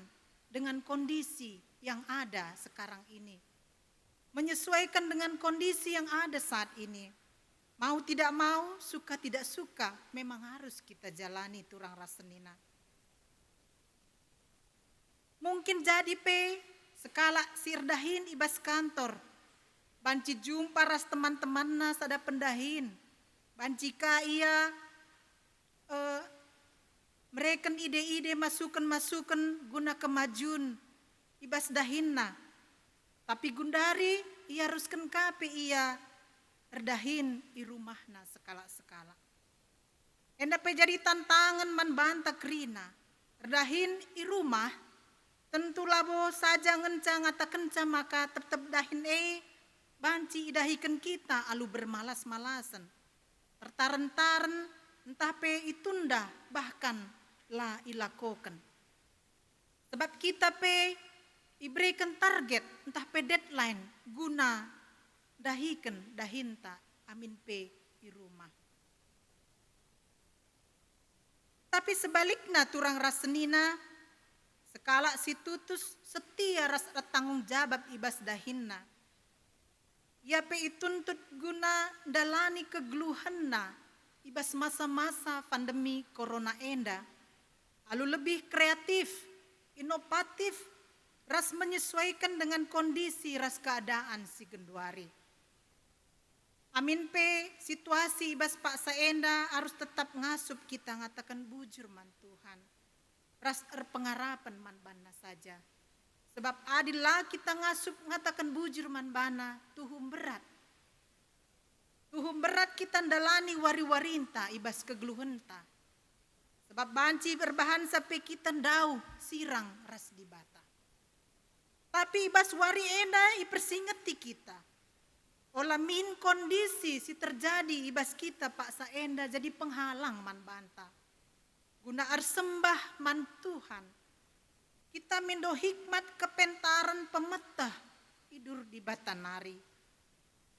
dengan kondisi yang ada sekarang ini. Menyesuaikan dengan kondisi yang ada saat ini. Mau tidak mau, suka tidak suka, memang harus kita jalani turang rasenina. Mungkin jadi sekala sirdahin ibas kantor. Banci jumpa ras teman-temanna sada pendahin. Banci ia mereken ide-ide masukan-masukan guna kemajuan ibas dahinna. Tapi gundari ia haruskan kape ia erdahin di rumahna sekala-sekala. Enda jadi tantangan man banta krina. Erdahin di rumah tentu labo saja ngenca kenca maka tetap dahin banci idahikan kita alu bermalas-malasan. Tertaren-taren entah itunda bahkan la ilakokan. Sebab kita iberikan target entah deadline guna dahikan dahinta amin di rumah. Tapi sebaliknya turang rasenina sekala si tutus setia ras tanggung jawab ibas dahinna. Ya ituntut guna dalani kegeluhanna ibas masa-masa pandemi corona enda. Lalu lebih kreatif, inovatif, ras menyesuaikan dengan kondisi ras keadaan si genduari. Amin situasi ibas Pak Saenda harus tetap ngasup kita ngatakan bujur man Tuhan. Ras pengarapan man bana saja. Sebab adillah kita ngasup ngatakan bujur man bana tuhum berat. Tuhum berat kita ndalani wari-warinta ibas kegeluhenta. Sebab banci berbahan sampai kita ndau sirang ras di bata. Tapi ibas wari enda ipersingeti kita. Olah min kondisi si terjadi ibas kita Pak Saenda jadi penghalang man banta. Guna arsembah man Tuhan. Kita mindo hikmat kepentaran pemetah tidur di batanari.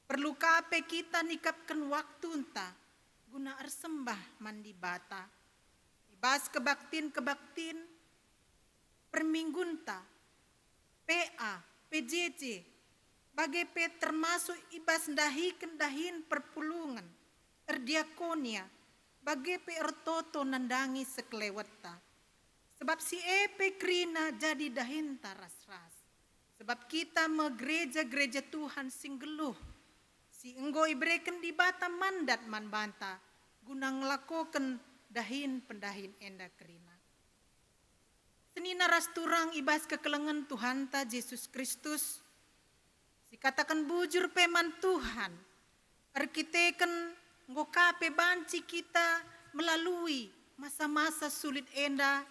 Perlu kape kita nikapkan waktu entah guna arsembah man di bata. Ibas kebaktin perminggunta PA, PJJ, bagai termasuk ibas dahin perpulungan, erdiakonia, bagai ertoto nandangi sekeleweta. Sebab si krina jadi dahinta ras-ras. Sebab kita gereja-gereja Tuhan singgeluh. Si enggo ibreken di bata mandat man banta. Guna ngelakokan dahin pendahin enda krina. Senina ras turang ibas kekelengan Tuhan ta Yesus Kristus. Si katakan bujur peman Tuhan. Arkiteken ngokape banci kita melalui masa-masa sulit enda.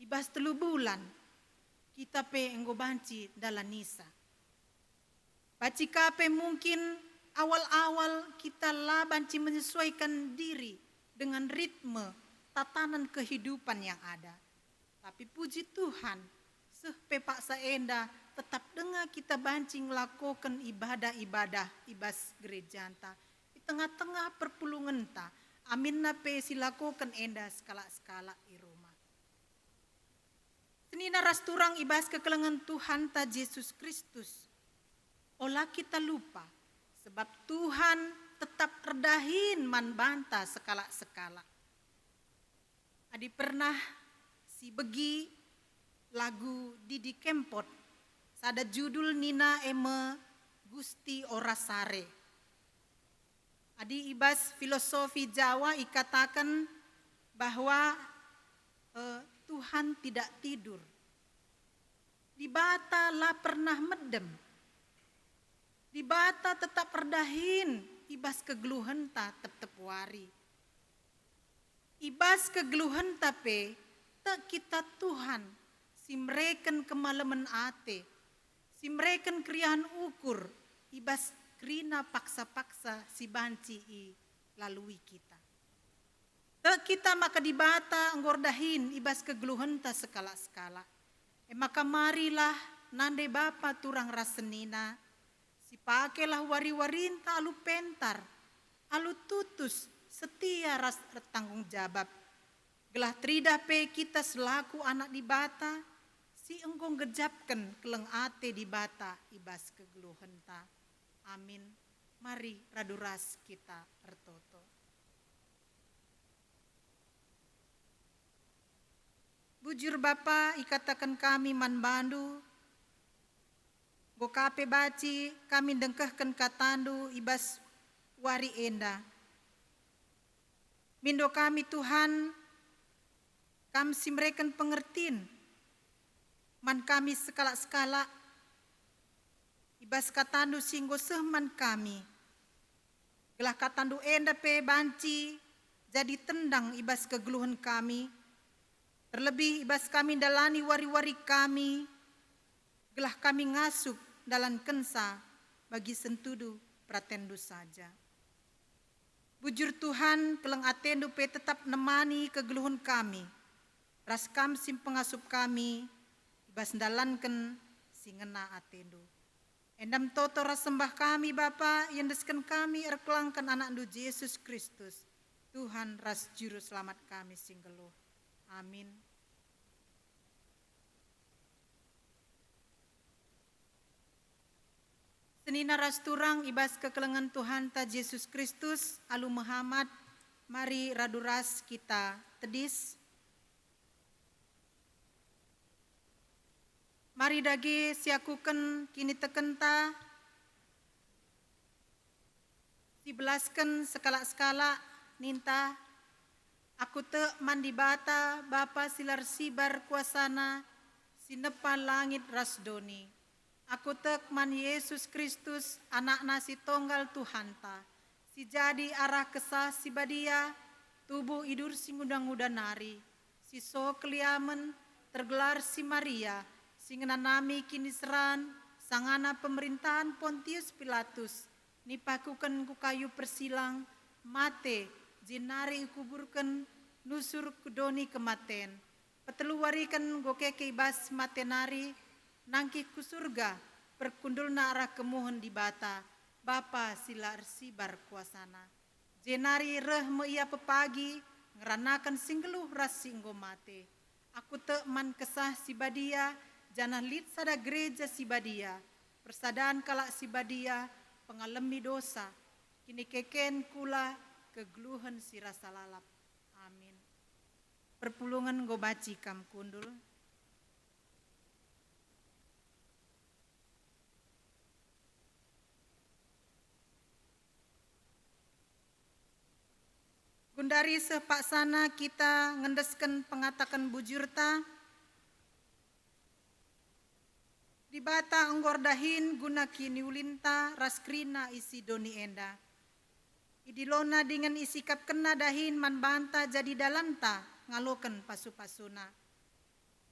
Ibas 3 bulan kita enggo banci dalam nisa. Baci kape mungkin awal-awal kita lah banci menyesuaikan diri dengan ritme tatanan kehidupan yang ada. Tapi puji Tuhan, Pak Saenda tetap dengar kita banci melakukan ibadah-ibadah ibas gerejanta. Di tengah-tengah perpulungan ta, amin silakukan enda skala-skala di rumah. Senina rasturang ibas kekelengan Tuhan ta Yesus Kristus. Olah kita lupa, sebab Tuhan tetap redahin man banta sekala-sekala. Adi pernah si begi lagu Didi Kempot, sada judul Nina Eme Gusti Orasare. Adi ibas filosofi Jawa ikatakan bahwa Tuhan tidak tidur. Di bata lah pernah medem. Di bata tetap redahin, ibas kegeluhan ta tetap wari. Ibas kegeluhan tapi tak kita Tuhan, si mereken kemalaman ate, si mereken kriahan ukur, ibas krina paksa-paksa si banci lalui kita. Tak kita maka dibata anggordahin ibas kegeluhan ta sekala-sekala. Maka marilah nande bapa turang rasenina, si pakelah wari-warinta alu pentar, alu tutus, setia ras tanggung jawab. Gelah tridah pe kita selaku anak di bata, si enggong gejapkan keleng ate di bata ibas kegeluhan ta. Amin. Mari raduras kita ertoto. Bujur Bapa ikatakan kami man bandu, bokape baci kami dengkehkan katandu ibas wari enda. Mindo kami Tuhan, kami simreken pengertin, man kami sekala-sekala, ibas katandu singgo sehman kami. Gelah katandu enda pe banci, jadi tendang ibas kegeluhan kami. Terlebih ibas kami dalani wari-wari kami, gelah kami ngasup dalam kensa bagi sentudu pratendu saja. Bujur Tuhan keleng atendu pe tetap nemani kegeluhan kami, ras kam sim pengasup kami, ibas dalanken singena atendu. Endam toto ras sembah kami Bapa, yang desken kami erkelangkan anak du Yesus Kristus, Tuhan ras juru selamat kami singgeluh. Amin. Senina rasturang ibas kekelengan Tuhan ta Yesus Kristus, alu Muhammad, mari raduras kita tedis. Mari dagi siakuken kini tekenta, sibelasken sekala-sekala ninta. Aku te mandi bata Bapa silar sibar kuasana, sinepa langit rasdoni. Aku tek man Yesus Kristus anak nasi tonggal Tuhan ta. Si jadi arah kesah si badia, tubuh idur si ngudang-ngudang nari. Si so keliamen tergelar si Maria, si ngenanami kini seran, sangana pemerintahan Pontius Pilatus. Nipakuken ku kayu persilang, mate, jinari kuburken, nusur kudoni kematen. Peteluwarikan gokeke ibas matenari, nangki ku surga, perkundul na arah kemohon di bata, Bapa silar sibar kuasana. Jenari reh meia pepagi, ngeranakan singgeluh ras singgo mate. Aku te man kesah si badia, janah lit sada gereja si badia, persadaan kalak si badia, pengalami dosa, kini keken kula kegeluhan si rasa lalap. Amin. Perpulungan gobaci kam kundul. Gundari sepaksana kita ngendesken pengatakan bujurta. Di bata anggordahin guna kini ulinta raskrina isi doni enda. Idilona dengan isi kap kena dahin man banta jadi dalanta ngaloken pasu-pasuna.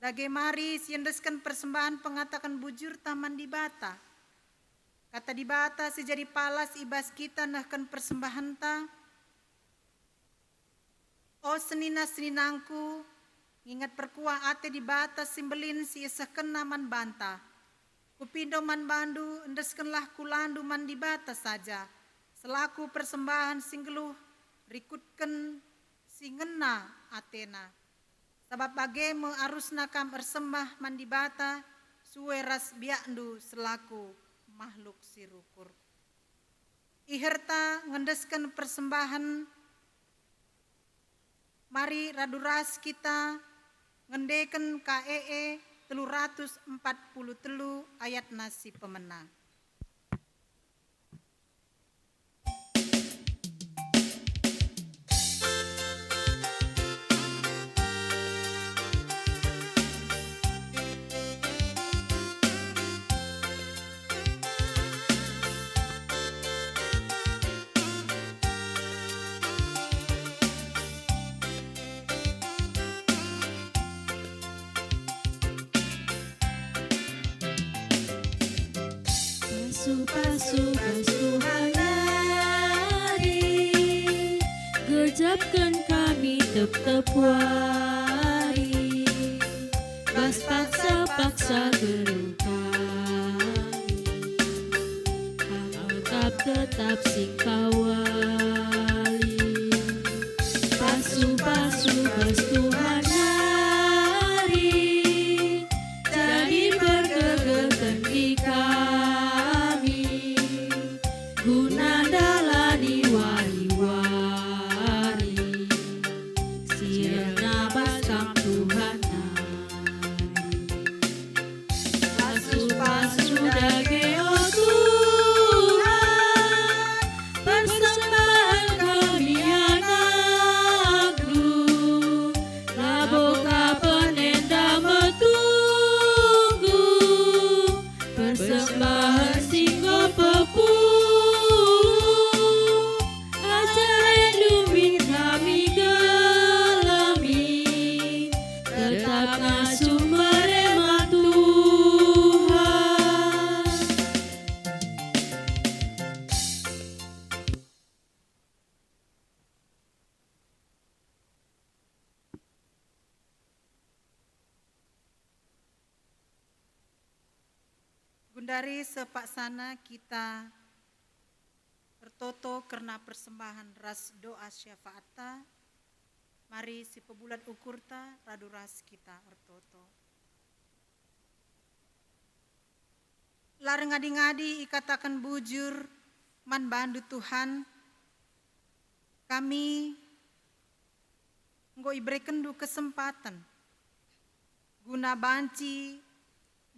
Dage mari siendesken persembahan pengatakan bujurta man di bata. Kata di bata si jadi palas ibas kita nahkan persembahan ta. O senina-seninangku, ingat perkuah ate di batas simbelin si esah kena man banta. Kupindo man bandu, endeskenlah kulandu man di batas saja. Selaku persembahan singgeluh, rikutken singena atena. Sabab bage me arusna kam ersembah mandibata suwe ras biakndu selaku makhluk sirukur. Iherta ngendesken persembahan mari raduras kita ngendeken KEE 343 ayat nasi pemena. Basuh hari, gejapkan kami tep-tep wari, bas paksa-paksa geru kami, tetap sing kawali. Basuh Tuhan hari, jadi bergegerkan di kami, guna dalani wari-wari, sirna basam Tuhan hari. Basuh dageo Tuhan, persembahan kami anak-Mu, laboka penenda metunggu, persembahan singgo pepu, ajaran dumin kami gelami, tetap ngasuh merema Tuhan. Gundari sepaksana kita bertoto karena persembahan ras doa syafaata, mari si pebulat ukurta radu ras kita bertoto. Lareng ngadi-ngadi ikatakan bujur man bandu Tuhan, kami nggo ibrekan du kesempatan guna banci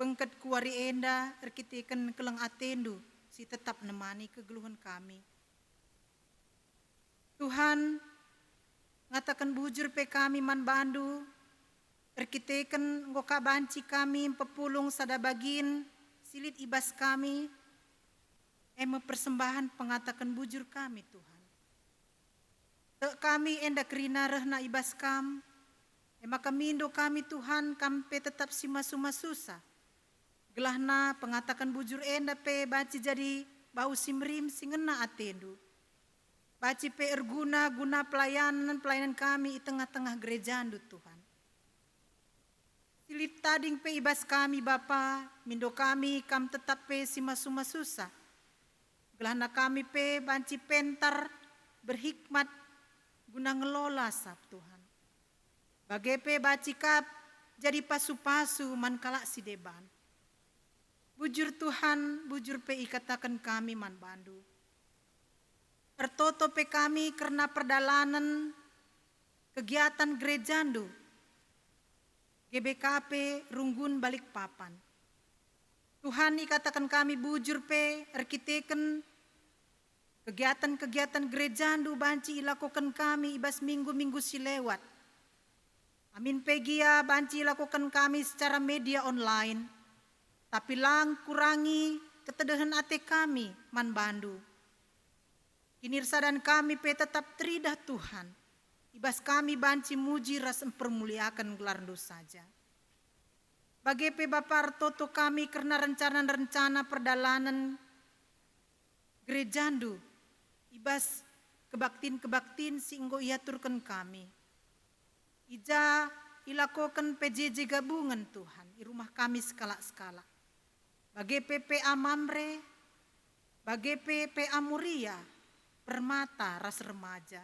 bengket kuari enda erkitikan keleng atendu si tetap nemani kegeluhan kami. Tuhan ngatakan bujur pe kami man bandu erkitikan ngoka banci kami pepulung sada bagin silit ibas kami persembahan pengatakan bujur kami Tuhan. Tek kami enda kerina rehna ibas kam kamindo kami Tuhan kampe tetap sima-suma susah. Gelahna pengatakan bujur enda pe baci jadi bau simrim singena atendu. Baci pe erguna guna pelayanan kami di tengah-tengah gereja andu Tuhan. Silit tading pe ibas kami Bapa, mindo kami kam tetap pe sima-suma susah. Gelahna kami pe banci pentar berhikmat guna ngelola sab Tuhan. Bagai pe baci kap jadi pasu-pasu man kalak si deban. Bujur Tuhan, bujur pe ikatakan kami man bandu. Ertoto pe kami karena perdalanan kegiatan gerejandu. GBKP Runggun Balikpapan. Tuhan ikatakan kami bujur pe erkiteken kegiatan-kegiatan gerejandu banci ilakukan kami ibas minggu-minggu silewat. Amin pegia banci ilakukan kami secara media online. Tapi lang kurangi ketedahan ate kami man bandu. Kinirsa dan kami pe tetap teridah Tuhan. Ibas kami banci muji ras mempermuliakan gelarndu saja. Bagi pe Bapa Artoto kami karena rencana-rencana perdalanan gerejandu. Ibas kebaktin singgo iaturkan kami. Ija ilakukan PJJ gabungan Tuhan. Di rumah kami skala-skala. Bagi PPA Mamre, bagi PPA Muria, Permata, Ras Remaja.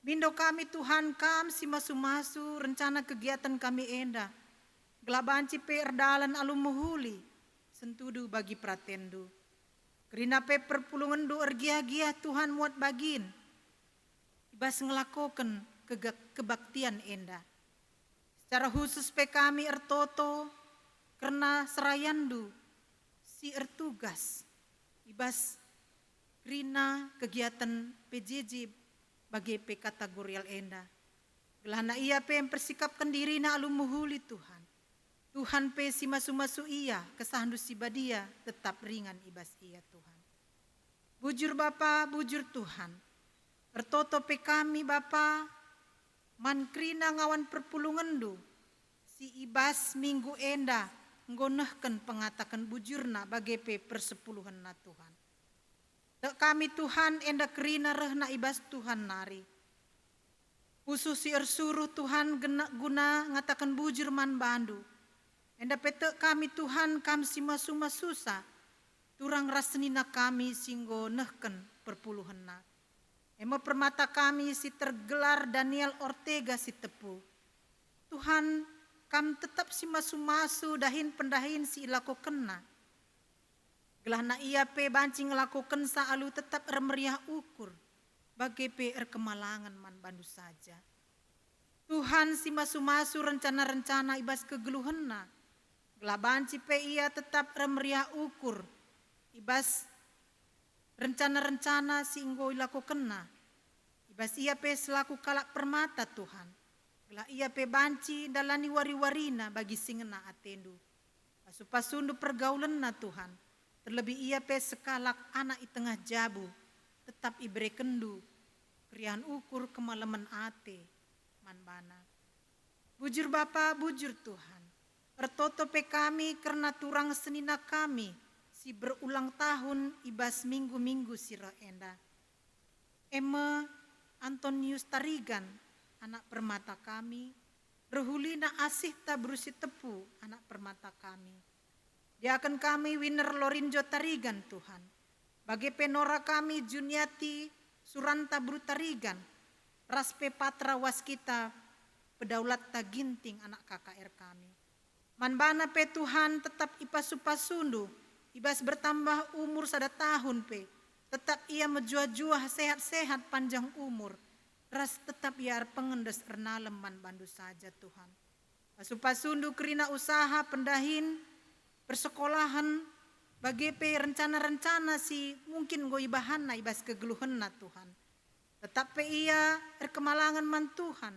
Mindo kami Tuhan kam si masu-masu rencana kegiatan kami enda. Gelabanci pe erdalan alum muhuli. Sentudu bagi pratendu. Kerina pe perpulungan do ergia-gia Tuhan muat bagin. Ibas ngelakokan kebaktian enda. Secara khusus pe kami ertoto karena serayandu si ertugas. Ibas kerina kegiatan PJJ bagi pe kategorial enda. Gelana ia pe mempersikapkan diri na alum muhuli Tuhan. Tuhan pe si masu-masu ia kesahandu si badia tetap ringan ibas ia Tuhan. Bujur Bapa, bujur Tuhan. Ertoto pe kami Bapa man krina ngawan perpulungan du. Si ibas minggu enda ngonehken pengatakan bujurna bagi pe persepuluhan na Tuhan. Tek kami Tuhan enda kerina rehna ibas Tuhan nari. Khusus si ersuruh Tuhan guna ngatakan bujur man bandu. Enda petek kami Tuhan kam si masu-masusa. Turang rasnina kami singgo nehken perpuluhan na. Ema permata kami si tergelar Daniel Ortega si tepu. Tuhan kam tetap si masu-masu dahin pendahin si ilako kena. Gelahna ia pe banci ngelakukan saalu tetap remeriah ukur. Bagi pe kemalangan man bandu saja. Tuhan si masu-masu rencana-rencana ibas kegeluhenna. Gelah banci pe ia tetap remeriah ukur. Ibas rencana-rencana si inggo ilakukenna. Ibas ia pe selaku kalak permata Tuhan. Gelah ia pe banci dalani wari-warina bagi singena atendu. Pasu-pasundu pergaulenna Tuhan. Terlebih ia pe sekalak anak i tengah jabu, tetap ibre kendu, krian ukur kemalaman ate, manbana. Bujur Bapa, bujur Tuhan. Ertoto pe kami karena turang senina kami, si berulang tahun ibas minggu-minggu sira enda. Eme Antonius Tarigan, anak permata kami, Rehulina Asih Tabrusi Tepu, anak permata kami. Dia akan kami Winner Lorinjo Tarigan Tuhan. Bagi penora kami Juniati Suranta Bru Tarigan. Raspe Patra Waskita Pedaulat Taginting anak KKR kami. Manbana pe Tuhan tetap ipasu-pasundu. Ibas bertambah umur sada tahun pe. Tetap ia menjua-jua sehat-sehat panjang umur. Ras tetap ia pengendes ernalem man bandu saja Tuhan. Pasu-pasundu kerina usaha pendahin. Persekolahan bagi pe rencana-rencana si mungkin go ibahana ibas kegeluhenna Tuhan. Tetap pe ia kemalangan man Tuhan.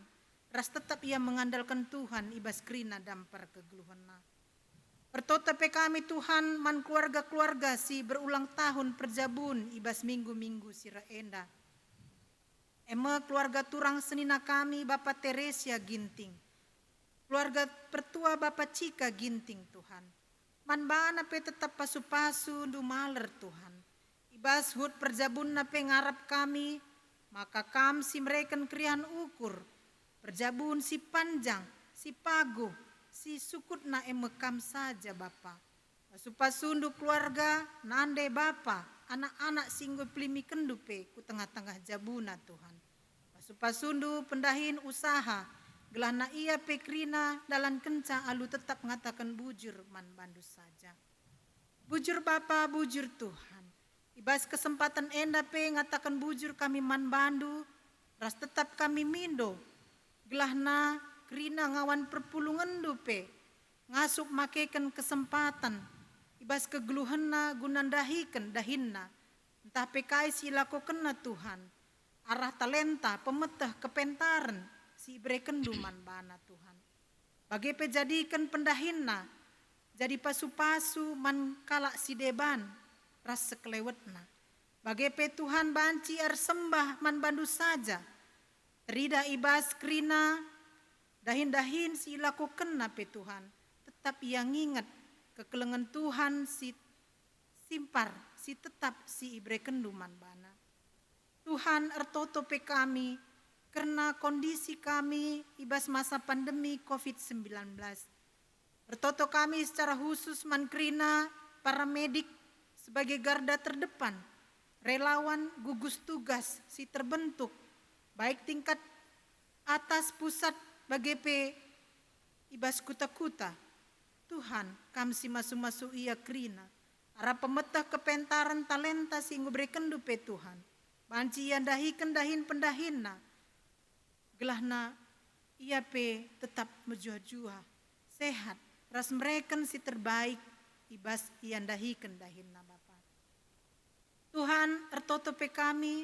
Ras tetap ia mengandalkan Tuhan ibas krina dampar kegeluhenna. Pertota pe kami Tuhan man keluarga-keluarga si berulang tahun perjabun ibas minggu-minggu sira enda. Ema keluarga turang senina kami Bapak Teresia Ginting. Keluarga pertua Bapak Cika Ginting Tuhan. Manbana pe tetap pasu-pasu ndu maler Tuhan. Ibas hut perjabun na pe ngarap kami, maka kam si mereken krian ukur. Perjabun si panjang, si pagu, si sukut na emekam saja Bapa. Pasu-pasu ndu keluarga, nande Bapa, anak-anak singgo pelimi kendu pe ku tengah-tengah jabuna Tuhan. Pasu-pasu ndu pendahin usaha, gelana ia pekrina dalam kenca alu tetap mengatakan bujur man bandu saja. Bujur Bapa, bujur Tuhan. Ibas kesempatan enda pe ngatakan bujur kami man bandu, ras tetap kami mindo. Gelahna krina ngawan perpulungan dupe, ngasup makeken kesempatan. Ibas kegeluhenna gunandahiken dahinna. Entah pekai silakokenna Tuhan. Arah talenta, pemetah, kepentaran. Si ibre kenduman bana Tuhan. Bagi pejadikan pendahinna, jadi pasu-pasu man kalak si deban, ras sekelewetna. Bagi pe Tuhan banci sembah man bandu saja. Terida ibas krina, dahin-dahin si lakukenna pe Tuhan. Tetap yang ingat kekelengan Tuhan si simpar, si tetap si ibre kenduman bana. Tuhan ertoto pe kami, karena kondisi kami ibas masa pandemi COVID-19. Bertoto kami secara khusus mankrina para medik sebagai garda terdepan, relawan gugus tugas si terbentuk baik tingkat atas pusat BGP ibas kuta-kuta. Tuhan, kami si masu-masu ia krina. Ara pemetah kepentaran talenta singgu berikan dupe Tuhan. Banci ia dahikan dahin pendahinna. Gelahna ia pe tetap menjua-jua. Sehat. Ras mereka si terbaik. Ibas ia dahikan dahinna Bapak. Tuhan ertoto pe kami.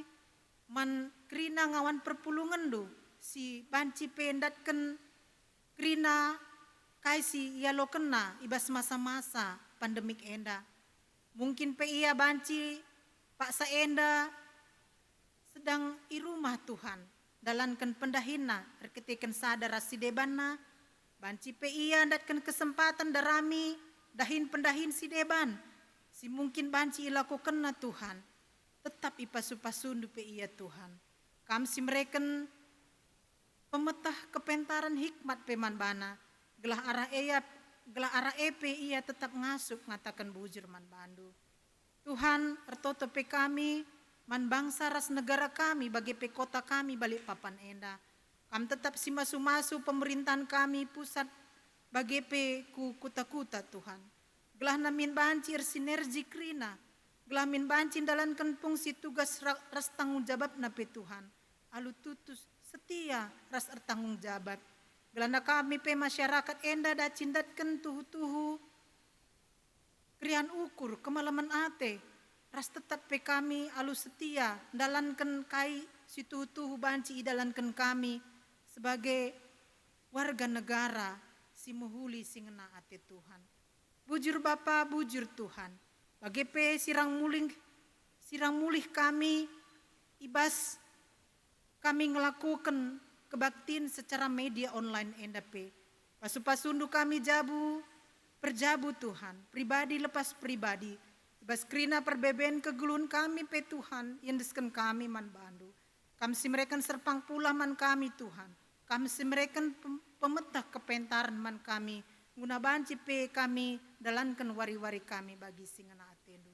Man krina ngawan perpulungan do. Si banci pendatkan krina kaisi ia lo kena ibas masa-masa pandemik enda. Mungkin pe ia banci paksa enda sedang i rumah Tuhan. Dalankan pendahina reketikan sadar si debanna. Banci pe ia datkan kesempatan darami dahin pendahin si deban. Si mungkin banci ilakukan na Tuhan. Tetap ipasu-pasundu pe ia Tuhan. Kam si mereken pemetah kepentaran hikmat peman bana. Gelah arah epe ia tetap ngasup ngatakan bujur man bandu. Tuhan ertoto pe kami man bangsa ras negara kami bagi pe kota kami balik papan enda. Kam tetap si masu-masu pemerintahan kami pusat bagi pe ku kuta-kuta Tuhan. Gelah namin bancir sinergi krina. Gelah min bancin dalankan fungsi tugas ras tanggung jawab na pe Tuhan. Alu tutus setia ras tanggung jawab. Gelanda kami pe masyarakat enda da cindatkan tuhu-tuhu krian ukur kemalaman ate. Ras tetap pe kami alu setia dalankan kai si tuhu-tuhu banci dalankan kami sebagai warga negara si muhuli singena ate Tuhan. Bujur Bapa, bujur Tuhan. Bagi pe sirang mulih kami ibas kami ngelakukan kebaktiin secara media online NDP. Pasu-pasundu kami perjabu Tuhan, pribadi lepas pribadi. Ibas krina perbeben kegulun kami pe Tuhan, yendeskan kami man bandu. Kami si mereka serpang pula man kami Tuhan. Kami si mereka pemetah kepentaran man kami. Guna banci pe kami dalankan wari-wari kami bagi singana atendu.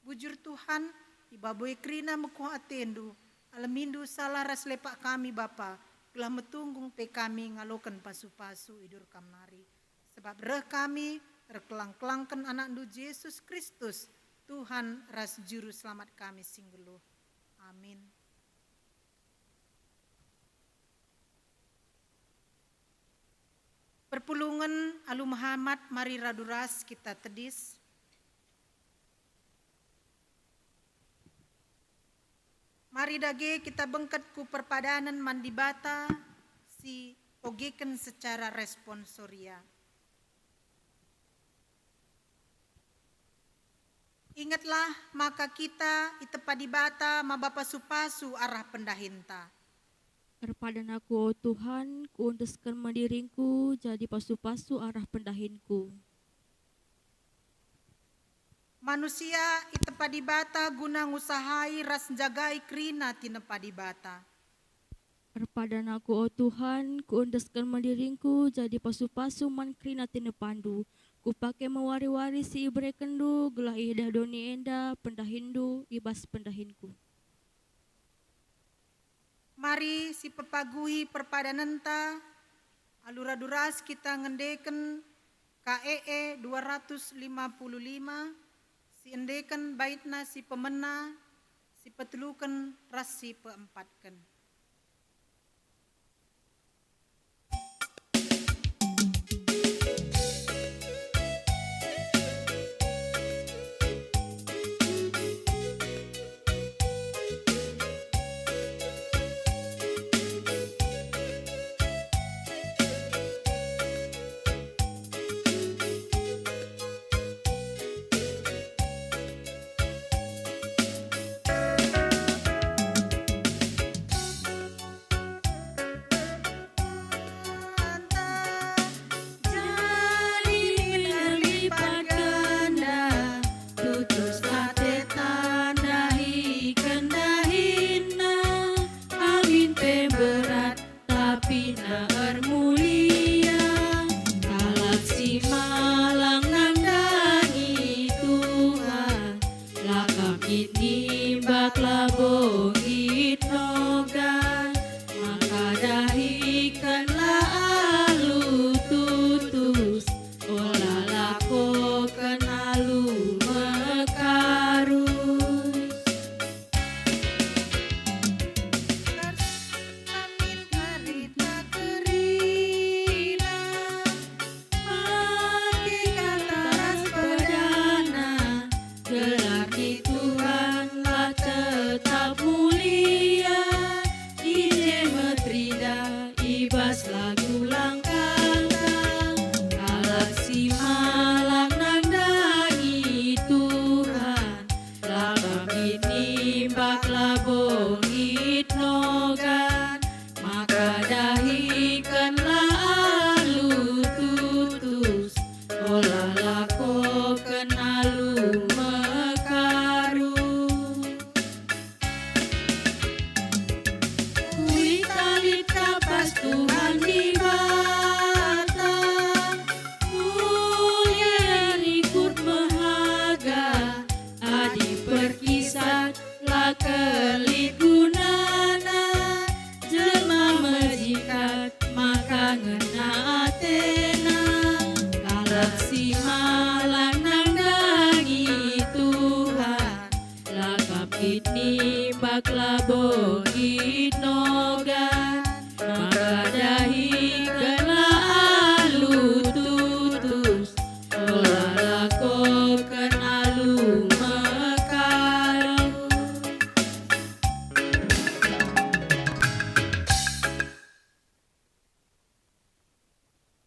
Bujur Tuhan, ibaboy krina mekuh atendu. Alamindu salah ras lepak kami Bapa. Gelah metunggung pe kami ngalokan pasu-pasu idur kamari. Sebab reh kami rekelang-kelangkan anak du Yesus Kristus. Tuhan ras juru selamat kami singgeluh. Amin. Perpulungan Alu Muhammad mari raduras kita tedis. Mari dage kita bengket ku perpadanan mandibata si ogeken secara responsoria. Ingatlah maka kita itepadibata mabapa supasu arah pendahinta. Perpadan aku, oh Tuhan, kuundeskan mandiringku jadi pasu-pasu arah pendahinku. Manusia itepadibata guna ngusahai ras jagai krina tinepadibata. Perpadan aku, oh Tuhan, kuundeskan mandiringku jadi pasu-pasu man krina tinepandu. Kupake mewari-wari si ibrekendu, gelah idah doni enda, pendahindu, ibas pendahinku. Mari si pepaguhi perpadananta, aluraduras kita ngendeken KEE 255, si endeken baitna si pemena, si petelukan ras si peempatkan. ibas Tuhan di bata, mulia ikut mahaga, adi perkisat lah kelit gunana, jelma majikat maka ngena atena, kalak si malang nandangi Tuhan, lakap itni bakla bogit nogan, maka dahi kena alu tutus, olah lakokan alu mekalu.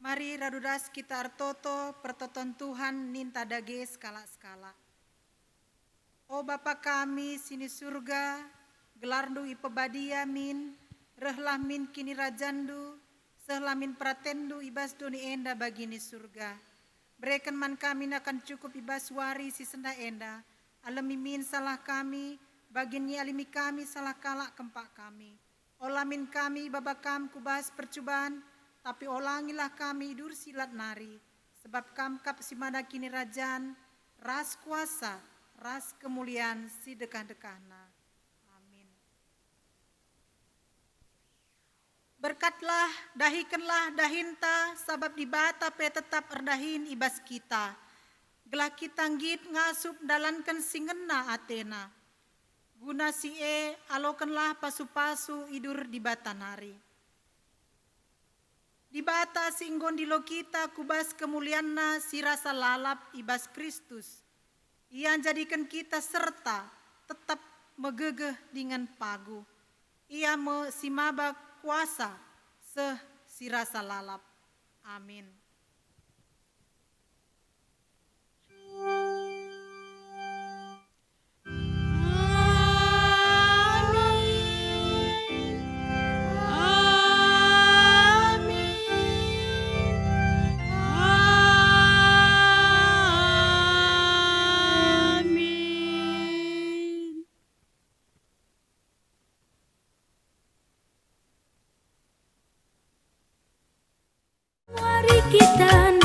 Mari raduras kita artoto pertoton Tuhan ninta dage skala-skala. O Bapa kami sini surga, gelarndu ipebadia min, rehlah min kini rajandu, sehlah min pratendu ibas doni enda bagini surga. Berikan man kami akan cukup ibas wari si senda enda, alami min salah kami, bagini alimi kami salah kalak kempak kami. Olamin kami babakam kubas percobaan, tapi olangilah kami dur silat nari, sebab kamkap si mana kini rajan, ras kuasa, ras kemuliaan si dekah-dekahna. Amin. Berkatlah, dahikanlah dahinta, sabab di bata pe tetap erdahin ibas kita. Gelah kita ngit ngasup dalankan singena atena. Guna si alokanlah pasu-pasu idur di bata nari. Di bata singgon di lo kita kubas kemulianna si rasa lalap ibas Kristus. Ia jadikan kita serta tetap megegeh dengan pagu. Ia simaba kuasa si rasa lalap. Amin. Kita